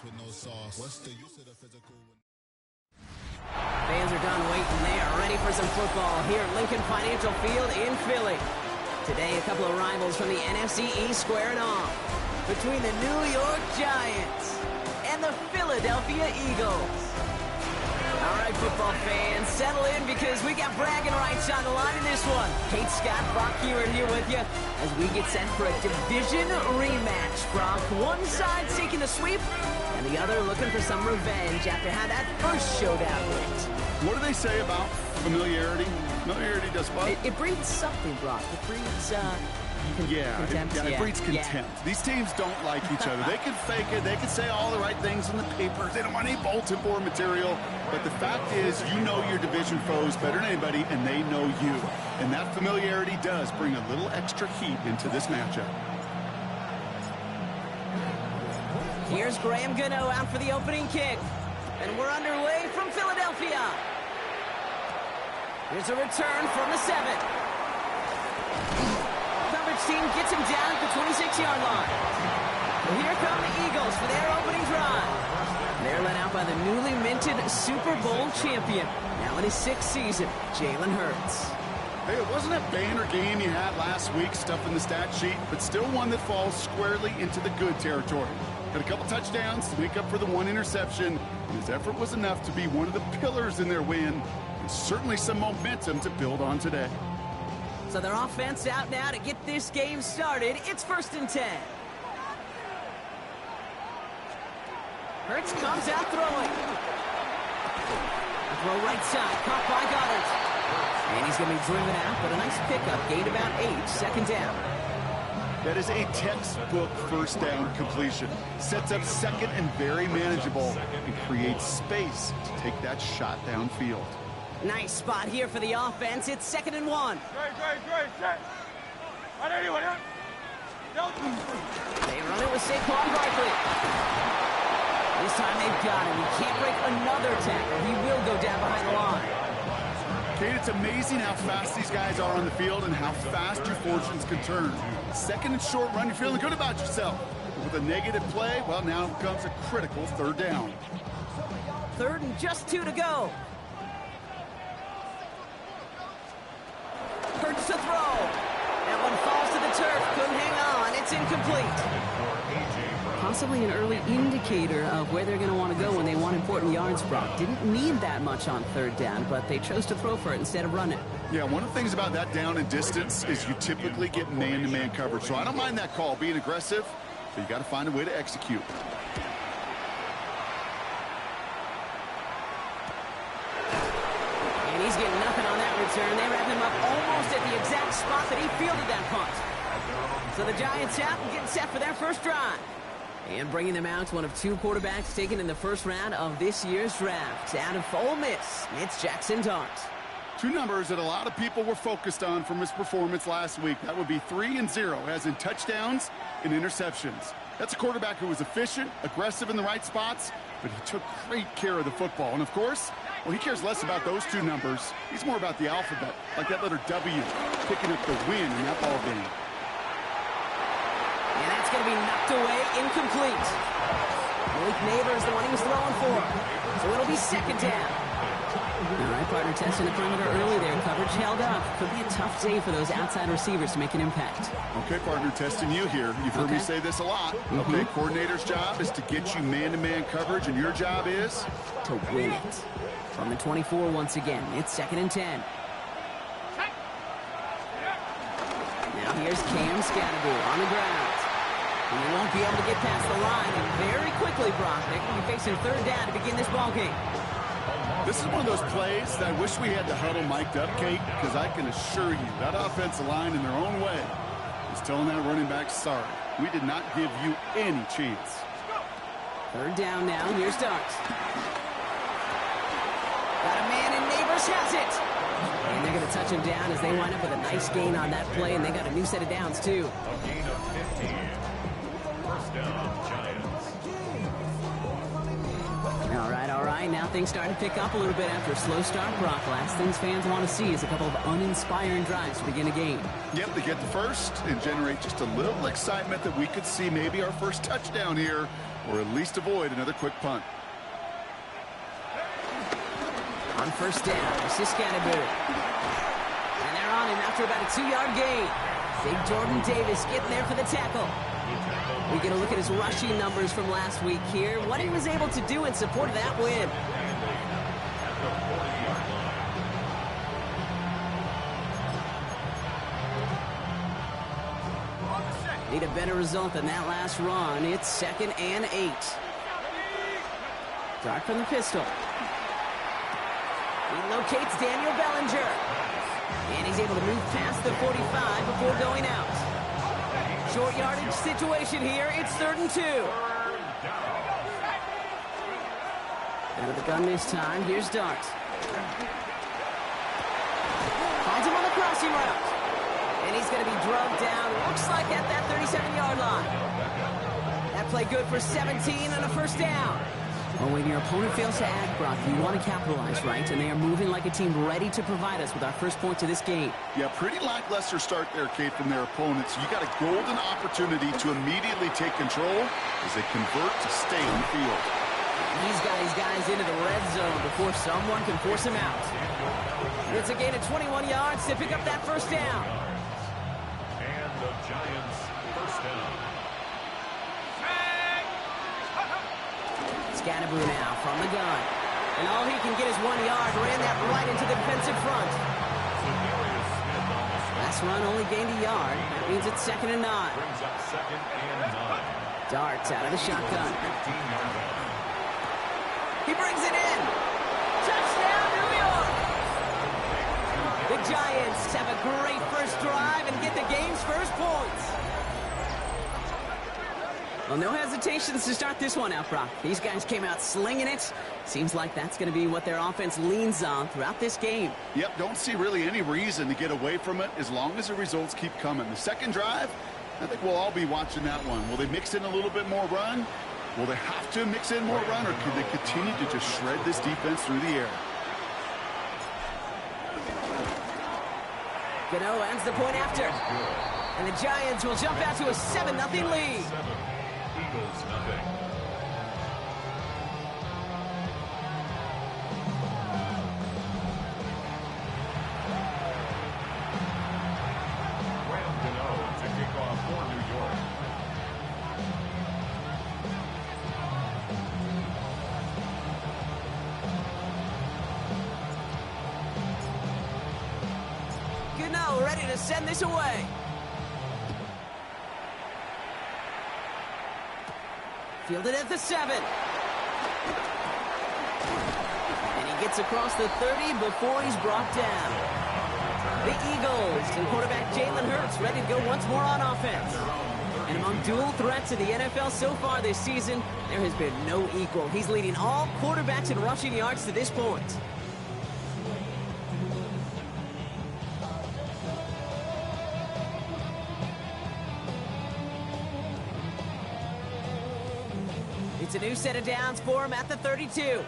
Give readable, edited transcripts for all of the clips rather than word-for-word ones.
with no sauce. What's the use of the physical? Fans are done waiting. They are ready for some football here at Lincoln Financial Field in Philly. Today, a couple of rivals from the NFC East squaring off between the New York Giants and the Philadelphia Eagles. All right, football fans, settle in because we got bragging rights on the line in this one. Kate, Scott, Brock here with you as we get set for a division rematch. Brock, one side seeking the sweep and the other looking for some revenge after how that first showdown went. What do they say about familiarity? Familiarity does what? It breeds something, Brock. It breeds, contempt. It breeds contempt. Yeah. These teams don't like each other. They can fake it. They can say all the right things in the papers. They don't want any bulletin board material. But the fact is, you know your division foes better than anybody, and they know you. And that familiarity does bring a little extra heat into this matchup. Here's Graham Gano out for the opening kick. And we're underway from Philadelphia. Here's a return from the 7. Coverage team gets him down at the 26-yard line. Well, here come the Eagles for their opening drive. They're led out by the newly minted Super Bowl champion, now in his 6th season, Jalen Hurts. Hey, it wasn't a banner game you had last week, stuff in the stat sheet, but still one that falls squarely into the good territory. Got a couple touchdowns to make up for the one interception, and his effort was enough to be one of the pillars in their win, and certainly some momentum to build on today. So their offense out now to get this game started. It's 1st and 10. Hurts comes out throwing. Throw right side, caught by Goddard. And he's going to be driven out, but a nice pickup, gained about 8, second down. That is a textbook first down completion. Sets up second and very manageable and creates space to take that shot downfield. Nice spot here for the offense. It's 2nd and 1. They run it with Saquon Barkley. This time they've got him. He can't break another tackle. He will go down behind the line. Kate, it's amazing how fast these guys are on the field and how fast your fortunes can turn. 2nd and short run, you're feeling good about yourself. With a negative play, well, now comes a critical 3rd down. 3rd and just 2 to go. Hurts to throw. That one falls to the turf. Couldn't hang on. It's incomplete. Possibly an early indicator of where they're going to want to go when they want important yards, Brock. Didn't need that much on 3rd down, but they chose to throw for it instead of run it. Yeah, one of the things about that down and distance is you typically get man-to-man coverage. So I don't mind that call, being aggressive, but you got to find a way to execute. And he's getting nothing on that return. They wrap him up almost at the exact spot that he fielded that punt. So the Giants out and getting set for their first drive. And bringing them out, one of 2 quarterbacks taken in the first round of this year's draft. Out of Ole Miss, it's Jaxson Dart. 2 numbers that a lot of people were focused on from his performance last week. That would be 3 and 0, as in touchdowns and interceptions. That's a quarterback who was efficient, aggressive in the right spots, but he took great care of the football. And of course, well, he cares less about those 2 numbers. He's more about the alphabet, like that letter W, picking up the win in that ball game. And that's going to be knocked away, incomplete. Malik Neighbors, the one he was throwing for. So it'll be 2nd down. All right, partner testing the perimeter early there. Coverage held up. Could be a tough day for those outside receivers to make an impact. Okay, partner, testing you here. You've heard me say this a lot. Okay, coordinator's job is to get you man-to-man coverage, and your job is? To win it. From the 24 once again. It's 2nd and 10. Now here's Cam Scatterbull on the ground. And he won't be able to get past the line. And very quickly, Brock, they're going to be facing 3rd down to begin this ball game. This is one of those plays that I wish we had the huddle mic'd up, Kate, because I can assure you that offensive line in their own way is telling that running back, sorry, we did not give you any chance. 3rd down now. Here's Dart. Got a man, and Neighbors has it. And they're going to touch him down as they wind up with a nice gain on that play, and they got a new set of downs, too. A gain of 15. First down, Giants. All right, now now things starting to pick up a little bit after a slow start, Brock. Last things fans want to see is a couple of uninspiring drives to begin a game. Yep, they get the first and generate just a little excitement that we could see maybe our first touchdown here, or at least avoid another quick punt. On first down, this is Scannaboo. And they're on him after about a 2-yard gain. Big Jordan Davis getting there for the tackle. We get a look at his rushing numbers from last week here, what he was able to do in support of that win. Need a better result than that last run. It's 2nd and 8. Dart from the pistol. He locates Daniel Bellinger. And he's able to move past the 45 before going out. Short yardage situation here. It's 3rd and 2. Out of the gun this time. Here's Dart. Finds him on the crossing route. And he's going to be drugged down. Looks like at that 37-yard line. That play good for 17 and a first down. Well, when your opponent fails to act, Brock, you want to capitalize, right? And they are moving like a team ready to provide us with our first point to this game. Yeah, pretty lackluster start there, Kate, from their opponents. You got a golden opportunity to immediately take control as they convert to stay on the field. He's got his guys into the red zone before someone can force him out. It's a gain of 21 yards to pick up that first down. And the Giants first down. Scannaboo now from the gun. And all he can get is 1 yard. Ran that right into the defensive front. Last run only gained a yard. That means it's 2nd and 9. Brings up 2nd and 9. Dart's out of the shotgun. He brings it in. Touchdown, New York! The Giants have a great first drive and get the game's first points. Well, no hesitations to start this one out, Brock. These guys came out slinging it. Seems like that's going to be what their offense leans on throughout this game. Yep, don't see really any reason to get away from it as long as the results keep coming. The second drive, I think we'll all be watching that one. Will they mix in a little bit more run? Will they have to mix in more run, or can they continue to just shred this defense through the air? Gano ends the point after. And the Giants will jump out to a 7-0 lead. Eagles nothing. Graham Gano to kick off for New York. Gano ready to send this away. Fielded at the 7. And he gets across the 30 before he's brought down. The Eagles and quarterback Jalen Hurts ready to go once more on offense. And among dual threats in the NFL so far this season, there has been no equal. He's leading all quarterbacks in rushing yards to this point. It's a new set of downs for him at the 32.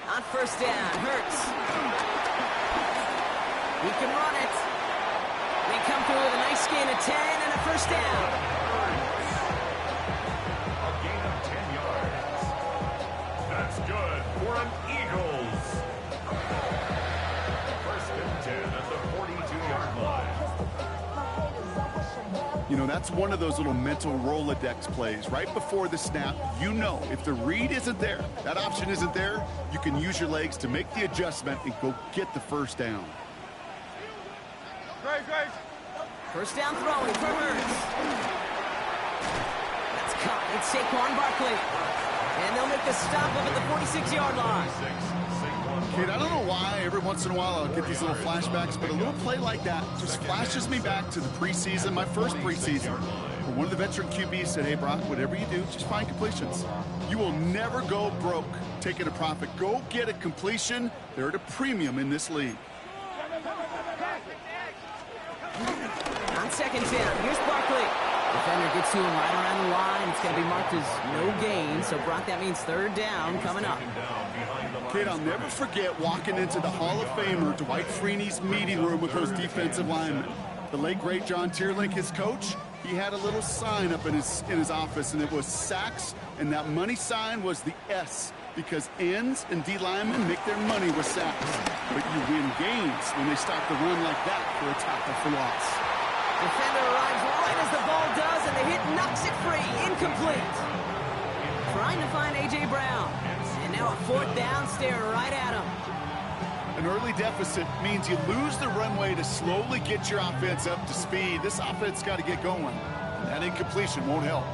On first down, Hurts. He can run it. They come through with a nice gain of 10 and a first down. A gain of 10 yards. That's good for an Eagles. First and 10 at the 42-yard line. You know, that's one of those little mental Rolodex plays. Right before the snap, you know if the read isn't there, that option isn't there, you can use your legs to make the adjustment and go get the first down. First down throwing for Hurts. That's caught. It's Saquon Barkley. And they'll make the stop up at the 46-yard line. Kid, I don't know why every once in a while I'll get these little flashbacks, but a little play like that just flashes me back to the preseason, my first preseason. Where one of the veteran QBs said, hey, Brock, whatever you do, just find completions. You will never go broke taking a profit. Go get a completion. They're at a premium in this league. On second down, here's Barkley. The Defender gets to him right around the line. It's going to be marked as no gain. So, Brock, that means third down coming up. Kid, I'll never forget walking into the Hall of Famer Dwight Freeney's meeting room with those defensive linemen. The late, great John Tierlink, his coach, he had a little sign up in his office, and it was sacks, and that money sign was the S, because ends and D linemen make their money with sacks. But you win games when they start to run like that for a tackle for loss. Defender arrives right as the ball does, and the hit knocks it free. Incomplete. Trying to find A.J. Brown. And now a fourth down, staring right at him. An early deficit means you lose the runway to slowly get your offense up to speed. This offense got to get going. And that incompletion won't help.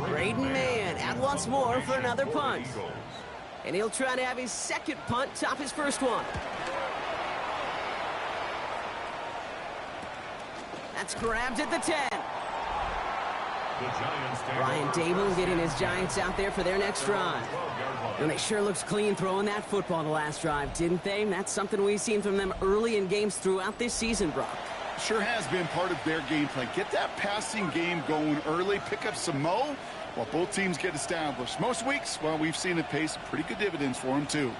Braden Mann out once more for another punt. And he'll try to have his second punt top his first one. That's grabbed at the 10. Brian Dable getting his Giants out there for their next drive. And they sure looks clean throwing that football the last drive, didn't they? That's something we've seen from them early in games throughout this season, Brock. Sure has been part of their game plan. Get that passing game going early, pick up some mo while both teams get established. Most weeks, well, we've seen it pay some pretty good dividends for them, too.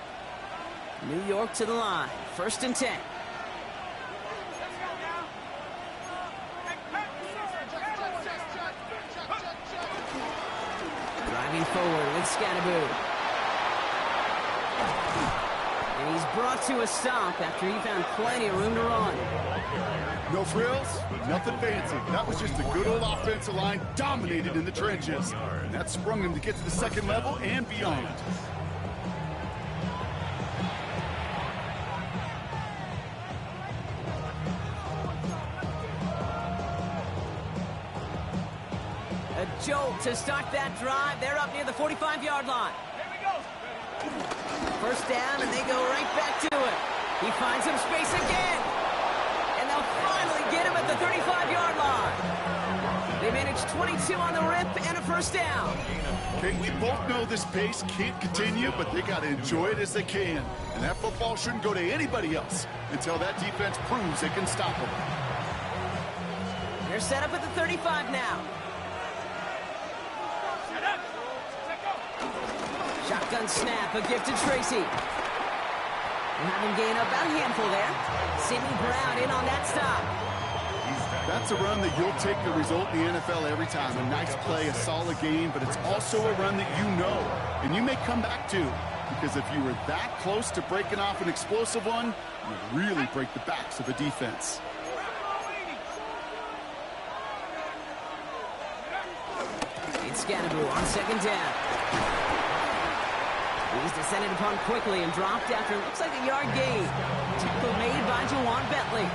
New York to the line. 1st and 10. Driving forward with Scatterboot. And he's brought to a stop after he found plenty of room to run. No frills, nothing fancy. That was just a good old offensive line dominated in the trenches. And that sprung him to get to the second level and beyond. A jolt to start that drive. They're up near the 45-yard line. First down, and they go right back to it. He finds some space again. And they'll finally get him at the 35-yard line. They managed 22 on the rip and a first down. Okay, we both know this pace can't continue, but they got to enjoy it as they can. And that football shouldn't go to anybody else until that defense proves they can stop them. They're set up at the 35 now. Shotgun snap, a gift to Tracy. We'll have him gain about a handful there. Sidney Brown in on that stop. That's a run that you'll take the result in the NFL every time. A nice play, a solid game, but it's also a run that you know, and you may come back to, because if you were that close to breaking off an explosive one, you really break the backs of a defense. It's Scatterboot on second down. He's descended upon quickly and dropped after looks like a yard gain. Tackle made by Jawan Bentley.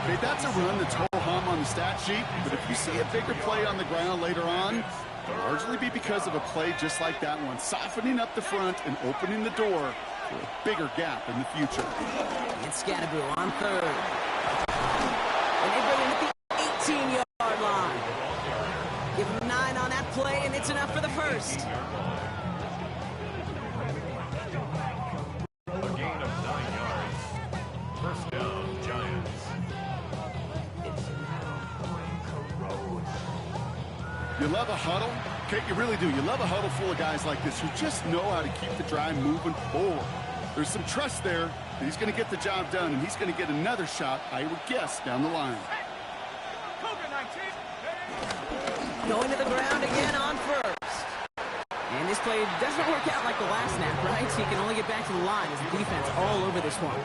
Okay, that's a run that's ho-hum on the stat sheet, but if you see a bigger play on the ground later on, it'll largely be because of a play just like that one, softening up the front and opening the door for a bigger gap in the future. It's Scatterboot on third. And they bring him at the 18-yard line. Give him 9 on that play, and it's enough for the first. You love a huddle? Okay, you really do. You love a huddle full of guys like this who just know how to keep the drive moving forward. There's some trust there that he's going to get the job done, and he's going to get another shot, I would guess, down the line. Going to the ground again on first. And this play doesn't work out like the last snap, right? So you can only get back to the line as the defense all over this one.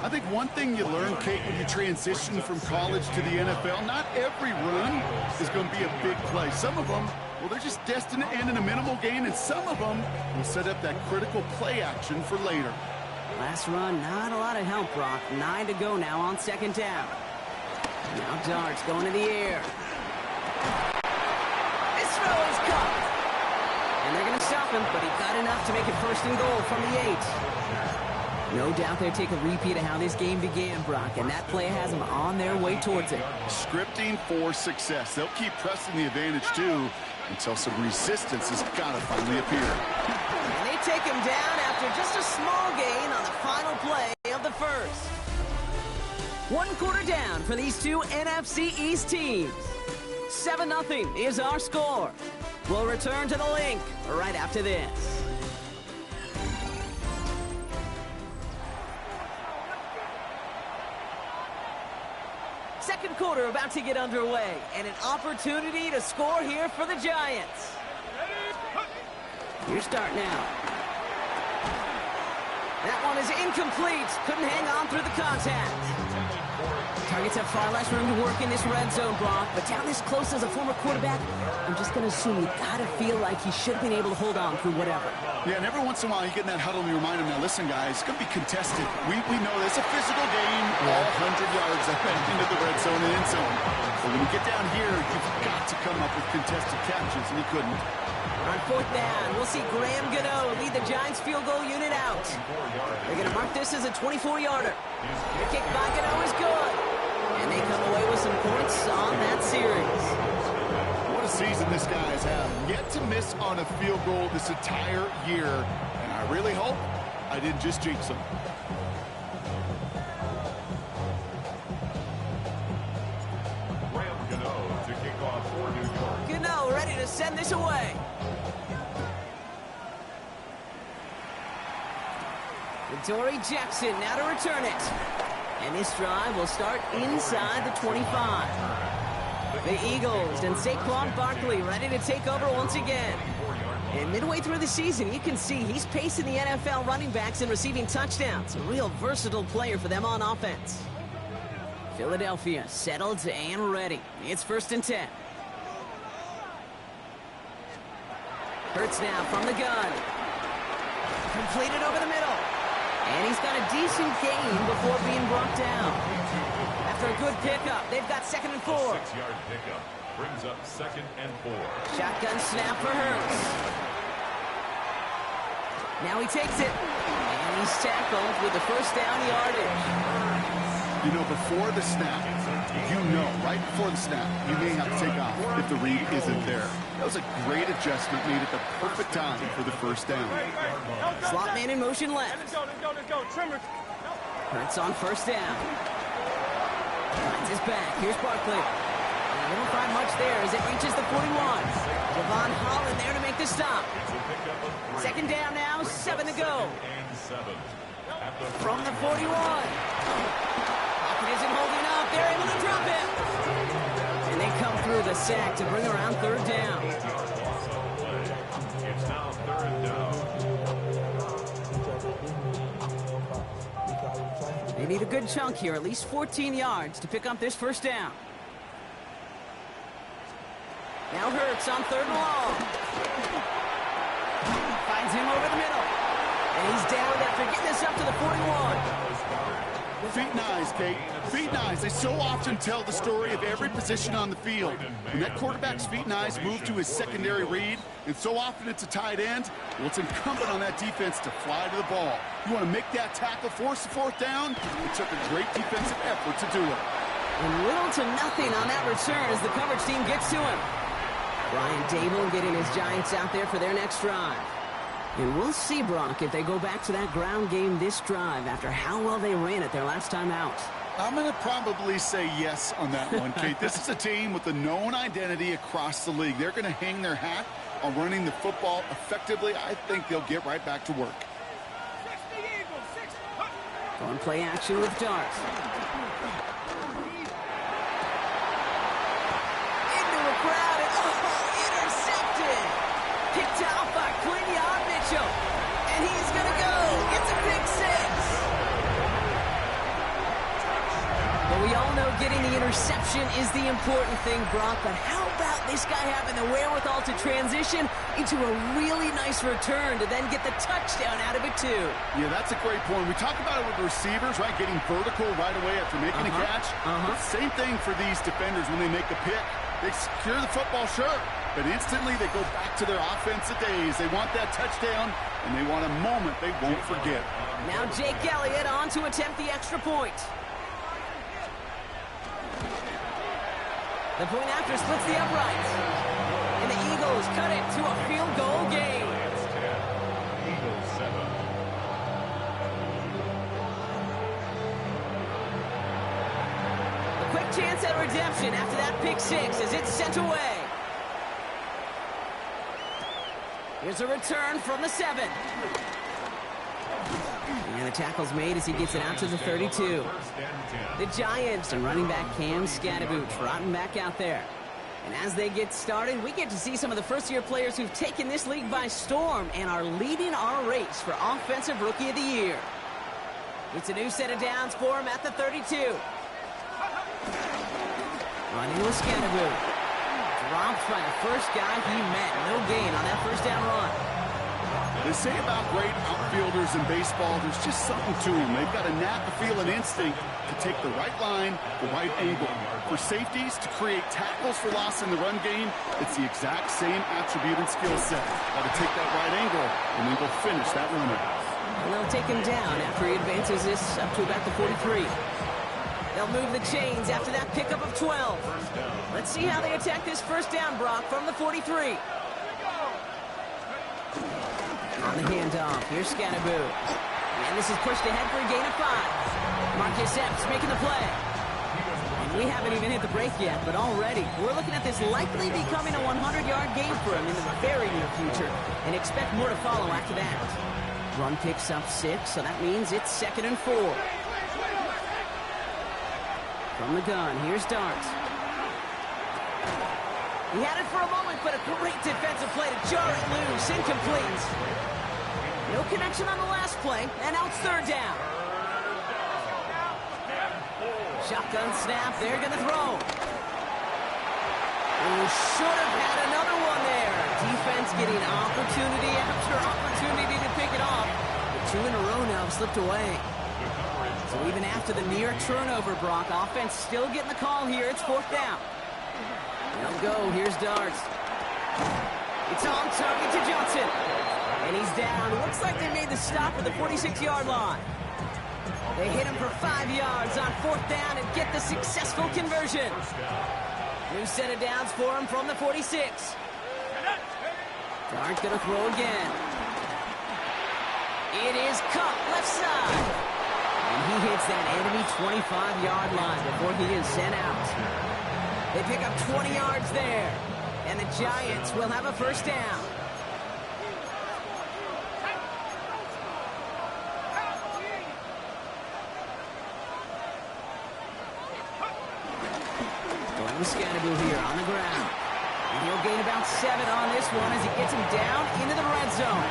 I think one thing you learn, Kate, when you transition from college to the NFL, not every run is going to be a big play. Some of them, well, they're just destined to end in a minimal gain, and some of them will set up that critical play action for later. Last run, not a lot of help, Brock. 9 to go now on second down. Now Dart's going to the air. This throw is caught. And they're going to stop him, but he got enough to make it 1st and goal from the 8. No doubt they'll take a repeat of how this game began, Brock, and that play has them on their way towards it. Scripting for success. They'll keep pressing the advantage, too, until some resistance has got to finally appear. And they take him down after just a small gain on the final play of the first. One quarter down for these two NFC East teams. 7-0 is our score. We'll return to the link right after this. Second quarter about to get underway, and an opportunity to score here for the Giants. Your start now. That one is incomplete. Couldn't hang on through the contact. Targets have far less room to work in this red zone, Brock, but down this close as a former quarterback, I'm just going to assume you got to feel like he should have been able to hold on through whatever. Yeah, and every once in a while you get in that huddle and you remind him, now listen, guys, it's going to be contested. We know it's a physical game, all 100 yards ahead into the red zone and end zone. But when you get down here, you've got to come up with contested catches, and he couldn't. On fourth down, we'll see Graham Gano lead the Giants field goal unit out. They're going to mark this as a 24-yarder. The kick by Gano is good. And they come away with some points on that series. What a season this guy has had. Yet to miss on a field goal this entire year. And I really hope I didn't just jinx him. Graham Gano to kick off for New York. Gano ready to send this away. Dory Jackson now to return it. And this drive will start inside the 25. The Eagles and Saquon Barkley ready to take over once again. And midway through the season, you can see he's pacing the NFL running backs and receiving touchdowns. A real versatile player for them on offense. Philadelphia settled and ready. It's 1st and 10. Hurts now from the gun. Completed over the middle. And he's got a decent gain before being brought down. After a good pickup, they've got 2nd and 4. 6-yard pickup brings up 2nd and 4. Shotgun snap for Hurts. Now he takes it. And he's tackled with the first down yardage. You know, before the snap, right before the snap, you may have to take off if the read isn't there. That was a great adjustment made at the perfect time for the first down. Slot man in motion left. Let's go. Trimmer. Hurts on 1st down. Finds his back. Here's Barkley. And they don't find much there as it reaches the 41. Javon Holland there to make the stop. 2nd down now, 7 to go. From the 41. Pocket isn't holding up. They're able to drop it. And they come through the sack to bring around 3rd down. It's now 3rd down. They need a good chunk here, at least 14 yards to pick up this 1st down. Now Hurts on 3rd and long. Finds him over the middle. And he's down after getting this up to the 41. Feet and eyes, Kate. Feet and eyes. They so often tell the story of every position on the field. When that quarterback's feet and eyes move to his secondary read, and so often it's a tight end, well, it's incumbent on that defense to fly to the ball. You want to make that tackle, force the 4th down? It took a great defensive effort to do it. And little to nothing on that return as the coverage team gets to him. Brian Dable getting his Giants out there for their next drive. And we'll see, Brock, if they go back to that ground game this drive after how well they ran it their last time out. I'm going to probably say yes on that one, Kate. This is a team with a known identity across the league. They're going to hang their hat on running the football effectively. I think they'll get right back to work. Going play action with Dart. Into a crowd and intercepted. Picked out by Quinyon Mitchell. And he's going to go. It's a big 6. But we all know getting the interception is the important thing, Brock. But how about this guy having the wherewithal to transition into a really nice return to then get the touchdown out of it, too? Yeah, that's a great point. We talk about it with receivers, right? Getting vertical right away after making a catch. Same thing for these defenders when they make a pick. They secure the football, sure, but instantly they go back to their offensive days. They want that touchdown, and they want a moment they won't forget. Now Jake Elliott on to attempt the extra point. The point after splits the uprights. And the Eagles cut it to a field goal game. Eagles 7. chance at redemption after that pick six as it's sent away. Here's a return from the 7. And the tackle's made as he gets it out to the 32. The Giants and running back Cam Scatterboot trotting back out there. And as they get started, we get to see some of the first-year players who've taken this league by storm and are leading our race for Offensive Rookie of the Year. It's a new set of downs for him at the 32. Running with Scatterboot. Dropped by the first guy he met. No gain on that first down run. They say about great outfielders in baseball, there's just something to them. They've got a knack, a feel, and instinct to take the right line, the right angle. For safeties, to create tackles for loss in the run game, it's the exact same attribute and skill set. Got to take that right angle and then go finish that runner. And they'll take him down after he advances this up to about the 43. They'll move the chains after that pickup of 12. Let's see how they attack this first down, Brock, from the 43. On the handoff, here's Scatterboot. And this is pushed ahead for a gain of 5. Marcus Epps making the play. And we haven't even hit the break yet, but already we're looking at this likely becoming a 100-yard game for him in the very near future, and expect more to follow after that. Run picks up 6, so that means it's 2nd and 4. From the gun, here's Dart. He had it for a moment, but a great defensive play to jar it loose. Incomplete. No connection on the last play, and now it's 3rd down. Shotgun snap, they're going to throw. Oh, should have had another one there. Defense getting opportunity after opportunity to pick it off. The 2 in a row now have slipped away. So even after the near turnover, Brock, offense still getting the call here. It's 4th down. They'll go. Here's Dart. It's on target to Johnson. And he's down. Looks like they made the stop at the 46-yard line. They hit him for 5 yards on 4th down and get the successful conversion. New set of downs for him from the 46. Dart gonna throw again. It is Cup, left side. And he hits that enemy 25-yard line before he is sent out. They pick up 20 yards there. And the Giants will have a first down. Going with Scatterboot here on the ground. And he'll gain about 7 on this one as he gets him down into the red zone.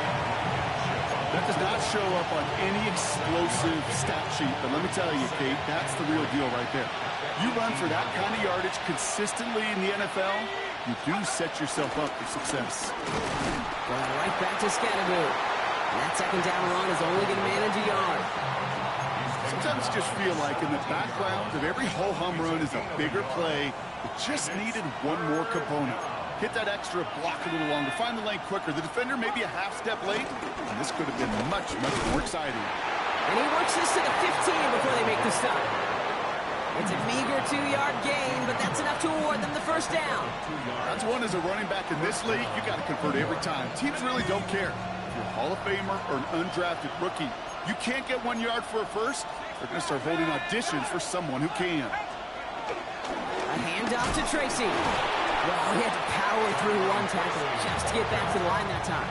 That does not show up on any explosive stat sheet, but let me tell you, Kate, that's the real deal right there. You run for that kind of yardage consistently in the NFL, you do set yourself up for success. Going right back to Scatterboot. And that 2nd down run is only going to manage a yard. Sometimes you just feel like in the background of every ho-hum run is a bigger play. It just needed one more component. Hit that extra block a little longer, find the lane quicker. The defender may be a half step late, and this could have been much, much more exciting. And he works this to the 15 before they make the stop. It's a meager 2-yard gain, but that's enough to award them the first down. That's one as a running back in this league, you got to convert every time. Teams really don't care. If you're a Hall of Famer or an undrafted rookie, you can't get 1 yard for a first, they're going to start holding auditions for someone who can. A handoff to Tracy. Well, he had to power through one tackle just to get back to the line that time.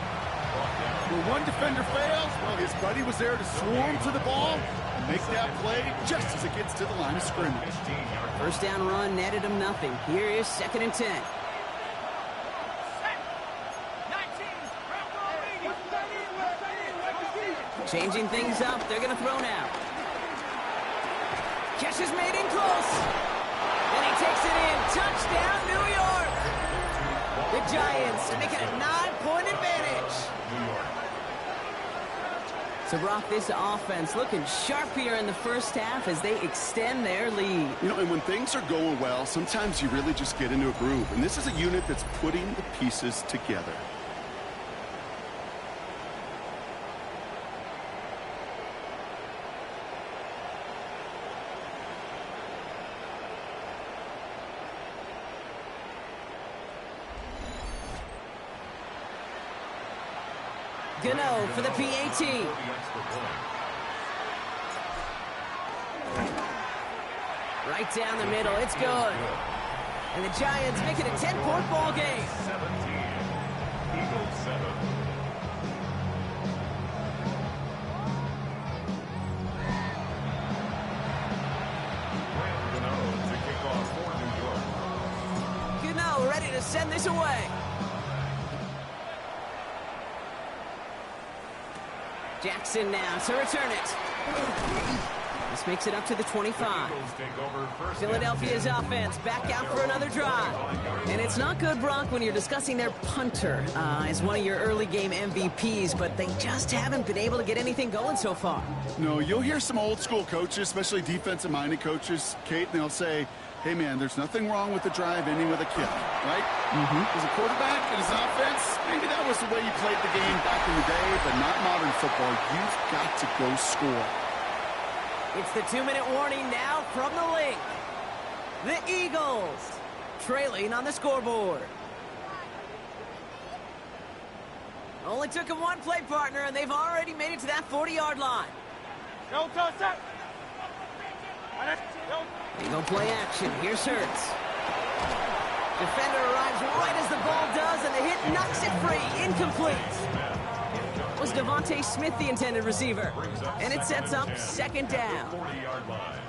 When one defender fails, well, his buddy was there to swarm to the ball and make that play just as it gets to the line of scrimmage. First down run netted him nothing. Here is 2nd and 10. Changing things up. They're going to throw now. Catch is made in close. And he takes it in. Touchdown, New York. The Giants make it a 9-point advantage. So, Brock, this offense looking sharp here in the first half as they extend their lead. You know, and when things are going well, sometimes you really just get into a groove. And this is a unit that's putting the pieces together. Gano for the PAT. 2 Right down the middle. It's good. And the Giants make it a 10-point ball game. 17. Eagles 7. To kick off for New York. Gano ready to send this away. Jaxson now to return it. This makes it up to the 25. Philadelphia's offense back out for another drive. And it's not good, Brock, when you're discussing their punter as one of your early game MVPs, but they just haven't been able to get anything going so far. No, you'll hear some old school coaches, especially defensive-minded coaches, Kate, and they'll say, hey, man, there's nothing wrong with the drive ending with a kick, right? As a quarterback in his offense, maybe that was the way you played the game back in the day, but not modern football. You've got to go score. It's the 2-minute warning now from the link. The Eagles trailing on the scoreboard. Only took him one play, partner, and they've already made it to that 40-yard line. Eagle play action. Here's Hurts. Defender arrives right as the ball does, and the hit knocks it free. Incomplete. Was Devontae Smith the intended receiver? And it sets up second down. 40-yard line.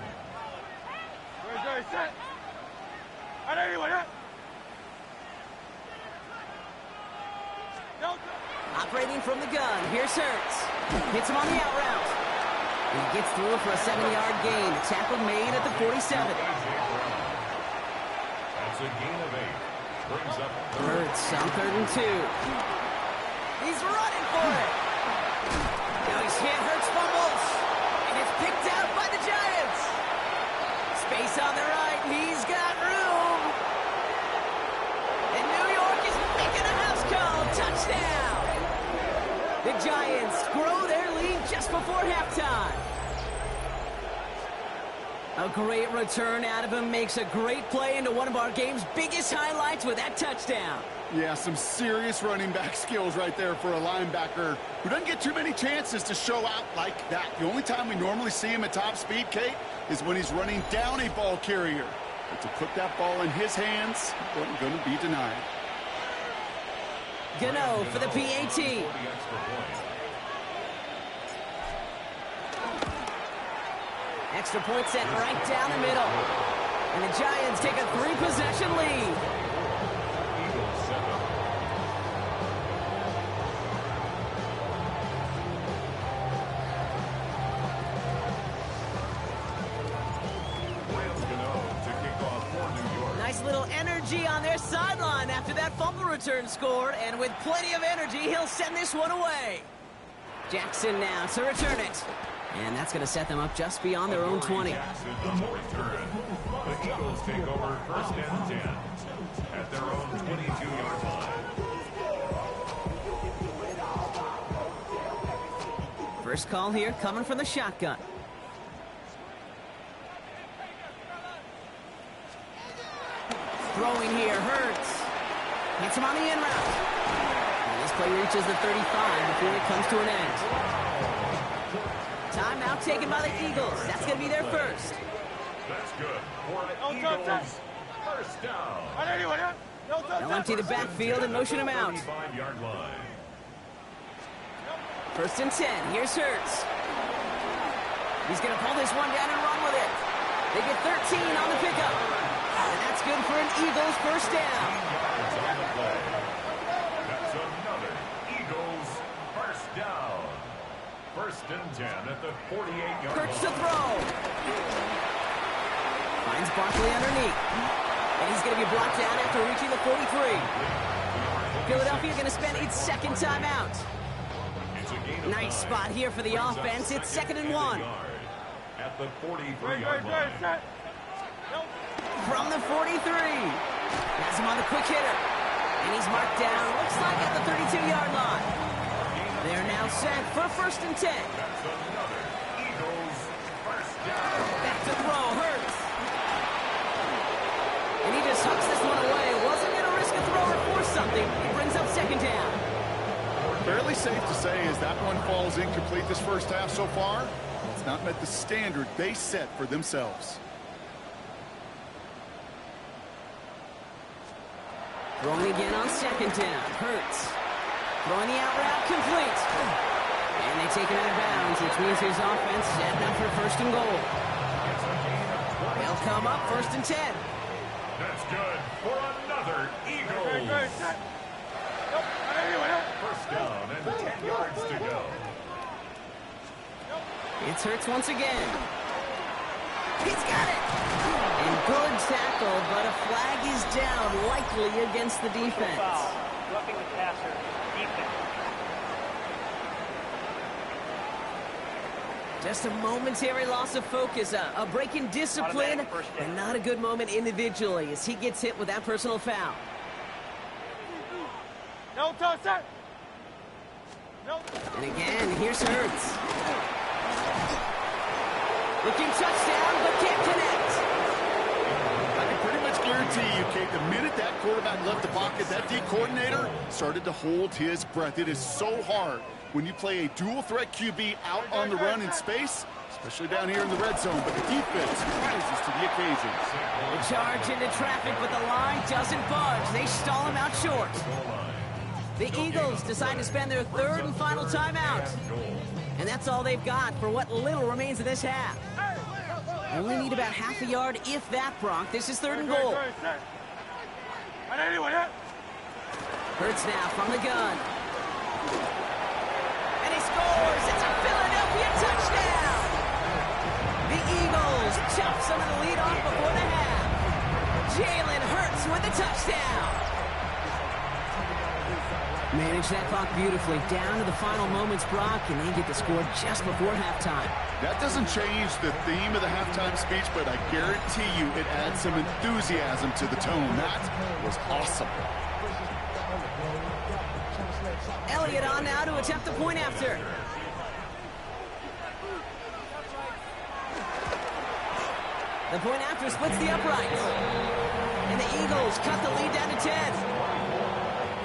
Operating from the gun. Here's Hurts. Hits him on the out route. He gets through for a 7-yard gain. The tackle made at the 47. That's a gain of 8. Brings up Hurts on 3rd and 2. He's running for it. Now he's hit. Hurts fumbles. And it's picked out by the Giants. Space on the right. He's got room. And New York is making a house call. Touchdown. The Giants grow their lead just before halftime. A great return out of him. Makes a great play into one of our game's biggest highlights with that touchdown. Yeah, some serious running back skills right there for a linebacker who doesn't get too many chances to show out like that. The only time we normally see him at top speed, Kate, is when he's running down a ball carrier. But to put that ball in his hands wasn't going to be denied. Gano for the PAT. Extra point set right down the middle. And the Giants take a 3-possession lead. Eagles 7. To kick off for New York. Nice little energy on their sideline after that fumble return scored. And with plenty of energy, he'll send this one away. Jaxson now to return it. And that's going to set them up just beyond their own 20. Jaxson on the return. The Eagles take over 1st and 10 at their own 22-yard line. First call here coming from the shotgun. Throwing here, Hurts. Hits him on the in route. And this play reaches the 35 before it comes to an end. Timeout taken by the Eagles. That's going to be their first. That's good for the Eagles. First down. They'll empty the backfield and motion him out. 35-yard line. 1st and 10. Here's Hurts. He's going to pull this one down and run with it. They get 13 on the pickup. And that's good for an Eagles first down. On the play. That's another Eagles first down. 1st and 10 at the 48-yard line. Hurts to throw. Finds Barkley underneath. And he's going to be brought down after reaching the 43. Philadelphia going to spend its second timeout. Nice spot here for the offense. It's 2nd and 1. At the 43-yard line. From the 43. Has him on the quick hitter. And he's marked down, looks like at the 32-yard line. They're now set for 1st and 10. That's another Eagles first down. Back to throw, Hurts. And he just hucks this one away. Wasn't going to risk a throw or force something. It brings up 2nd down. Fairly safe to say as that one falls incomplete this first half so far, it's not met the standard they set for themselves. Throwing again on second down. Hurts. Throwing the out route complete. And they take it out of bounds, which means his offense setting up for first and goal. They'll come up first and 10. That's good for another Eagles. First down and 10 yards to go. It's Hurts once again. He's got it. And good tackle, but a flag is down, likely against the defense. Roughing the passer. Defense. Just a momentary loss of focus, a break in discipline, and not a good moment individually as he gets hit with that personal foul. No touch, sir. No. And again, here's Hurts. Looking touchdown, but can't connect. I can pretty much guarantee you, Kate, the minute that quarterback left the pocket, that D coordinator started to hold his breath. It is so hard when you play a dual-threat QB out on the run in space, especially down here in the red zone, but the defense rises to the occasion. The charge into traffic, but the line doesn't budge. They stall him out short. The Eagles decide to spend their third and final timeout. And that's all they've got for what little remains of this half. Only need about half a yard, if that, Brock. This is third and goal. Hurts now from the gun. And he scores! It's a Philadelphia touchdown! The Eagles chop some of the lead off before the half. Jalen Hurts with the touchdown. Manage that clock beautifully. Down to the final moments, Brock, and they get the score just before halftime. That doesn't change the theme of the halftime speech, but I guarantee you it adds some enthusiasm to the tone. That was awesome. Elliott on now to attempt the point after. The point after splits the uprights. And the Eagles cut the lead down to 10.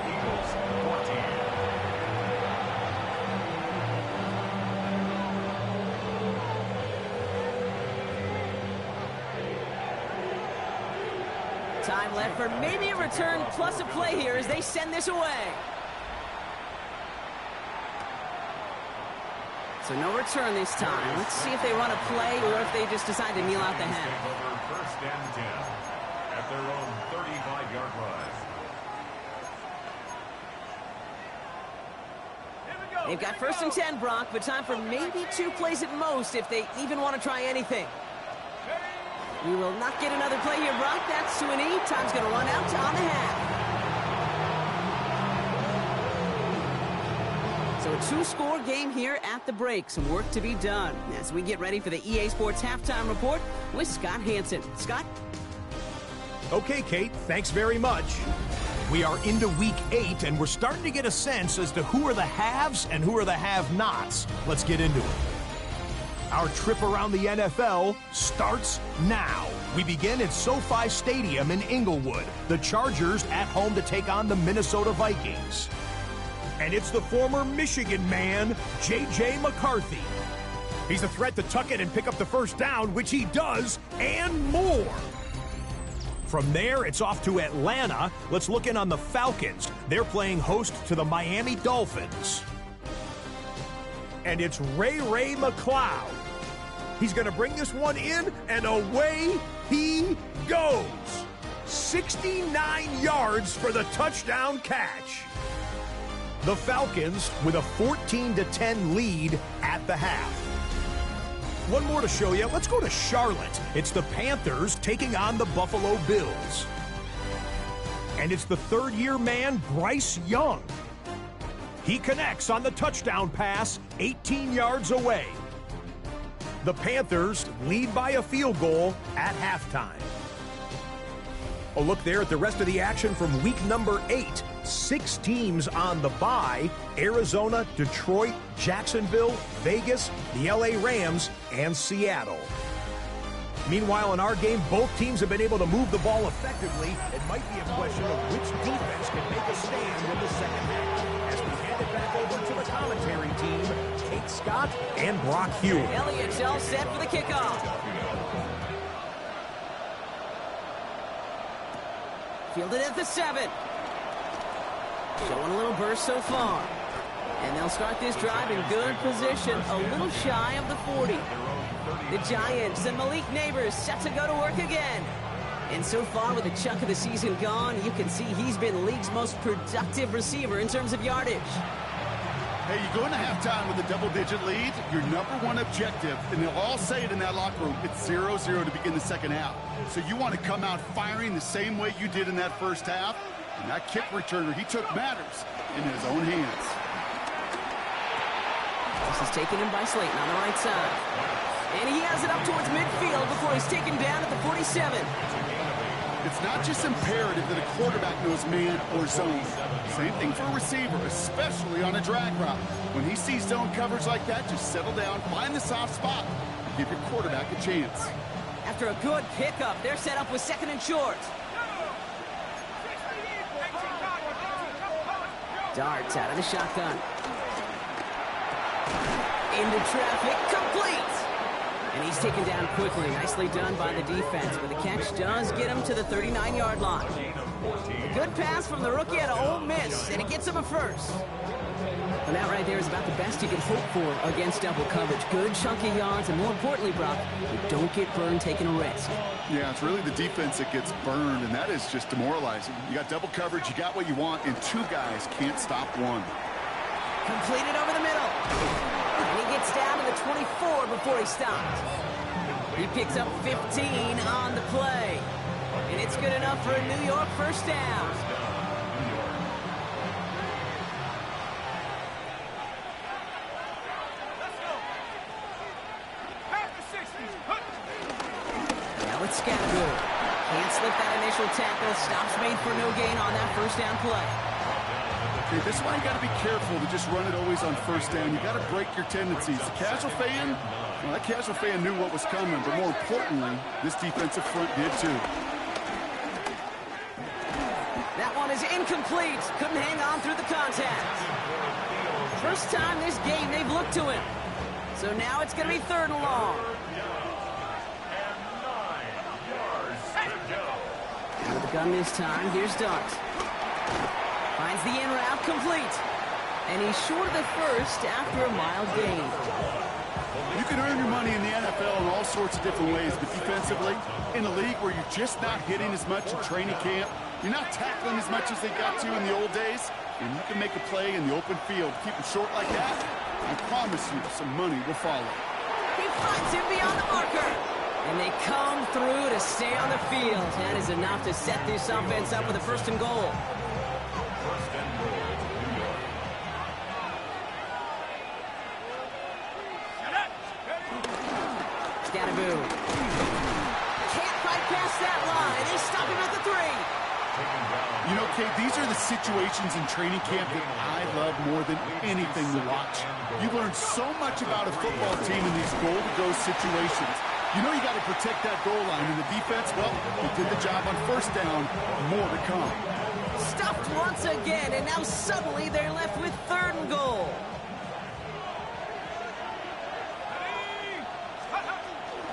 Eagles 14. Time left for maybe a return plus a play here as they send this away. So no return this time. Let's see if they run a play or if they just decide to kneel out the half. First and 10 at their own 35-yard line. They've got first and 10, Brock, but time for maybe 2 plays at most if they even want to try anything. We will not get another play here, Brock. That's to an E. Time's going to run out on the half. So a 2-score game here at the break. Some work to be done as we get ready for the EA Sports Halftime Report with Scott Hansen. Scott? Okay, Kate, thanks very much. We are into week 8, and we're starting to get a sense as to who are the haves and who are the have-nots. Let's get into it. Our trip around the NFL starts now. We begin at SoFi Stadium in Inglewood. The Chargers at home to take on the Minnesota Vikings. And it's the former Michigan man, J.J. McCarthy. He's a threat to tuck it and pick up the first down, which he does, and more. From there, it's off to Atlanta. Let's look in on the Falcons. They're playing host to the Miami Dolphins. And it's Ray McCloud. He's going to bring this one in, and away he goes. 69 yards for the touchdown catch. The Falcons with a 14-10 lead at the half. One more to show you. Let's go to Charlotte. It's the Panthers taking on the Buffalo Bills. And it's the third-year man, Bryce Young. He connects on the touchdown pass 18 yards away. The Panthers lead by a field goal at halftime. A look there at the rest of the action from week number 8. 6 teams on the bye: Arizona, Detroit, Jacksonville, Vegas, the LA Rams, and Seattle. Meanwhile, in our game, both teams have been able to move the ball effectively. It might be a question of which defense can make a stand in the second half. As we hand it back over to the commentary team, Kate Scott and Brock Hewitt. Elliott's all set for the kickoff. Fielded at the 7. Showing a little burst so far. And they'll start this drive in good position, a little shy of the 40. The Giants and Malik Neighbors set to go to work again. And so far, with a chunk of the season gone, you can see he's been the league's most productive receiver in terms of yardage. Hey, you go into halftime with a double-digit lead, your number one objective, and they'll all say it in that locker room, it's 0-0 to begin the second half. So you want to come out firing the same way you did in that first half. And that kick returner, he took matters in his own hands. This is taken in by Slayton on the right side. And he has it up towards midfield before he's taken down at the 47. It's not just imperative that a quarterback knows man or zone. Same thing for a receiver, especially on a drag route. When he sees zone coverage like that, just settle down, find the soft spot, and give your quarterback a chance. After a good pickup, they're set up with 2nd and short. Darts out of the shotgun. Into traffic, complete! And he's taken down quickly. Nicely done by the defense, but the catch does get him to the 39-yard line. A good pass from the rookie out of Ole Miss, and it gets him a first. And that right there is about the best you can hope for against double coverage. Good chunky yards, and more importantly, Brock, you don't get burned taking a risk. Yeah, it's really the defense that gets burned, and that is just demoralizing. You got double coverage, you got what you want, and two guys can't stop one. Completed over the middle. And he gets down to the 24 before he stops. He picks up 15 on the play. And it's good enough for a New York first down. Now it's Scattergood. Can't slip that initial tackle. Stops made for no gain on that first down play. Okay, this is why you got to be careful to just run it always on first down. You got to break your tendencies. The casual fan, well, that casual fan knew what was coming, but more importantly, this defensive front did too. That one is incomplete. Couldn't hang on through the contact. First time this game they've looked to him. So now it's going to be 3rd and long. Out of the gun this time. Here's Dart. Finds the in route complete. And he's short of the first after a mild gain. You can earn your money in the NFL in all sorts of different ways, but defensively, in a league where you're just not hitting as much in training camp, you're not tackling as much as they got to in the old days, and you can make a play in the open field. Keep it short like that, I promise you some money will follow. He finds him beyond the marker. And they come through to stay on the field. That is enough to set this offense up with a 1st and goal. Scattergood. Can't fight past that line. They stop him at the 3. You know, Kate, these are the situations in training camp that I love more than anything to watch. You learn so much about a football team in these goal-to-go situations. You know you got to protect that goal line, and the defense, well, they did the job on first down. More to come. Stuffed once again, and now suddenly they're left with 3rd and goal.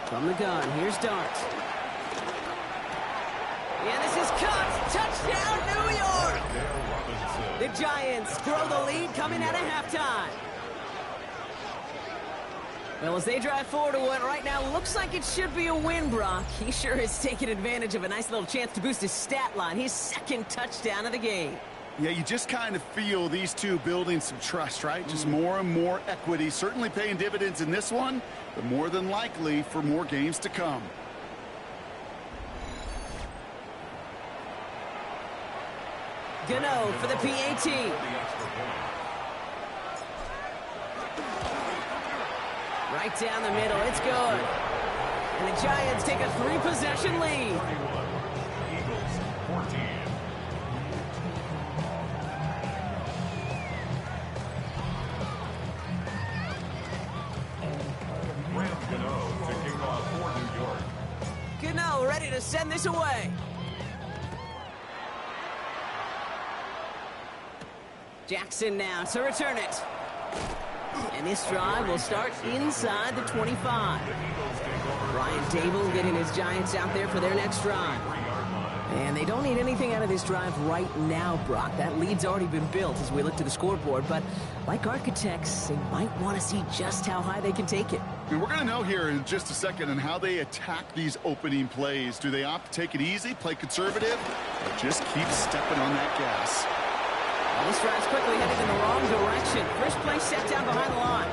From the gun, here's Dart. Yeah, this is cut. Touchdown, New York! The Giants grow the lead coming out of halftime. Well, as they drive forward to what right now looks like it should be a win, Brock, he sure has taken advantage of a nice little chance to boost his stat line. His 2nd touchdown of the game. Yeah, you just kind of feel these two building some trust, right? Just more and more equity. Certainly paying dividends in this one, but more than likely for more games to come. Gano for the PAT. Right down the middle, it's good. And the Giants take a 3-possession lead. Eagles 14. Gano to kick off for New York. Gano ready to send this away. Jaxson now to return it. And this drive will start inside the 25. Brian Dable getting his Giants out there for their next drive. And they don't need anything out of this drive right now, Brock. That lead's already been built as we look to the scoreboard. But like architects, they might want to see just how high they can take it. And we're going to know here in just a second on how they attack these opening plays. Do they opt to take it easy, play conservative, or just keep stepping on that gas? Well, this drive's quickly headed in the wrong direction. First play set down behind the line.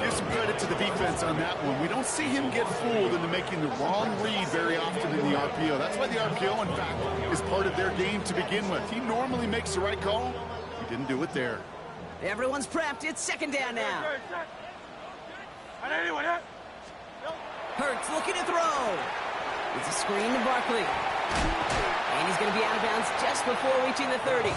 Give some credit to the defense on that one. We don't see him get fooled into making the wrong read very often in the RPO. That's why the RPO, in fact, is part of their game to begin with. He normally makes the right call. He didn't do it there. Everyone's prepped. It's second down now. Hurts looking to throw. It's a screen to Barkley. And he's going to be out of bounds just before reaching the 30.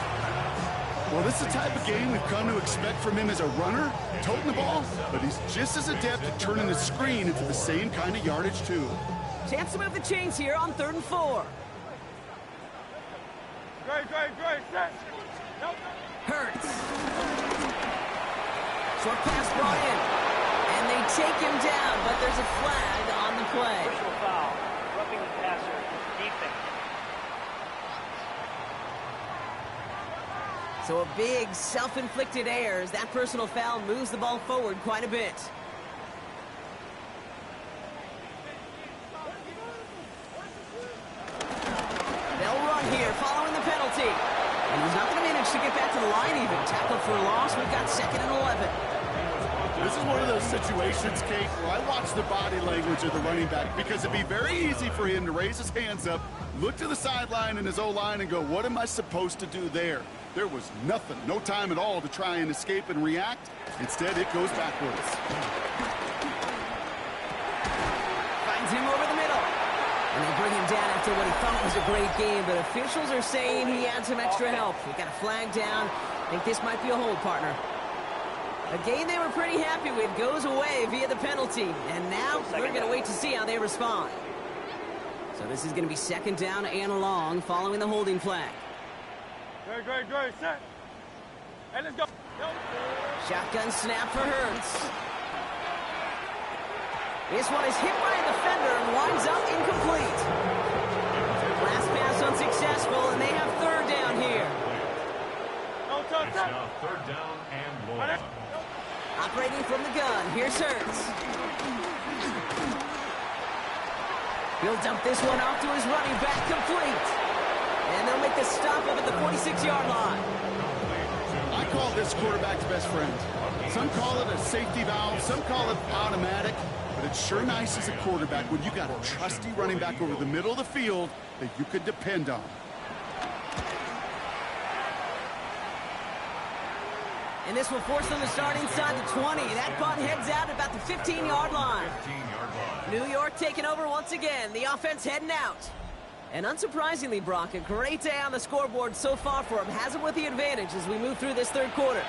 Well, this is the type of game we've come to expect from him as a runner, toting the ball, but he's just as adept at turning the screen into the same kind of yardage, too. Chance to move the chains here on 3rd and 4. Hurts. Short pass brought in. And they take him down, but there's a flag on the play. Personal foul. Roughing the passer. Defense. So a big self-inflicted error as that personal foul moves the ball forward quite a bit. They'll run here following the penalty. And he's not going to manage to get back to the line even. Tackled for a loss. We've got 2nd and 11. This is one of those situations, Kate, where I watch the body language of the running back because it'd be very easy for him to raise his hands up, look to the sideline in his O-line and go, what am I supposed to do there? There was nothing, no time at all to try and escape and react. Instead, it goes backwards. Finds him over the middle. And they bring him down after what he thought was a great game, but officials are saying he had some extra help. We got a flag down. I think this might be a hold, partner. A game they were pretty happy with goes away via the penalty. And now we're going to wait to see how they respond. So this is going to be 2nd down and long following the holding flag. Great, set. And let's go. Shotgun snap for Hurts. This one is hit by a defender and winds up incomplete. Last pass unsuccessful, and they have 3rd down here. It's now 3rd down and long. Operating from the gun, here's Hurts. He'll dump this one off to his running back, complete. And they'll make the stop up at the 46-yard line. I call this quarterback's best friend. Some call it a safety valve, some call it automatic, but it's sure nice as a quarterback when you got a trusty running back over the middle of the field that you could depend on. And this will force them to start inside the 20. That punt heads out at about the 15-yard line. New York taking over once again. The offense heading out. And unsurprisingly, Brock, a great day on the scoreboard so far for him. Has him with the advantage as we move through this 3rd quarter.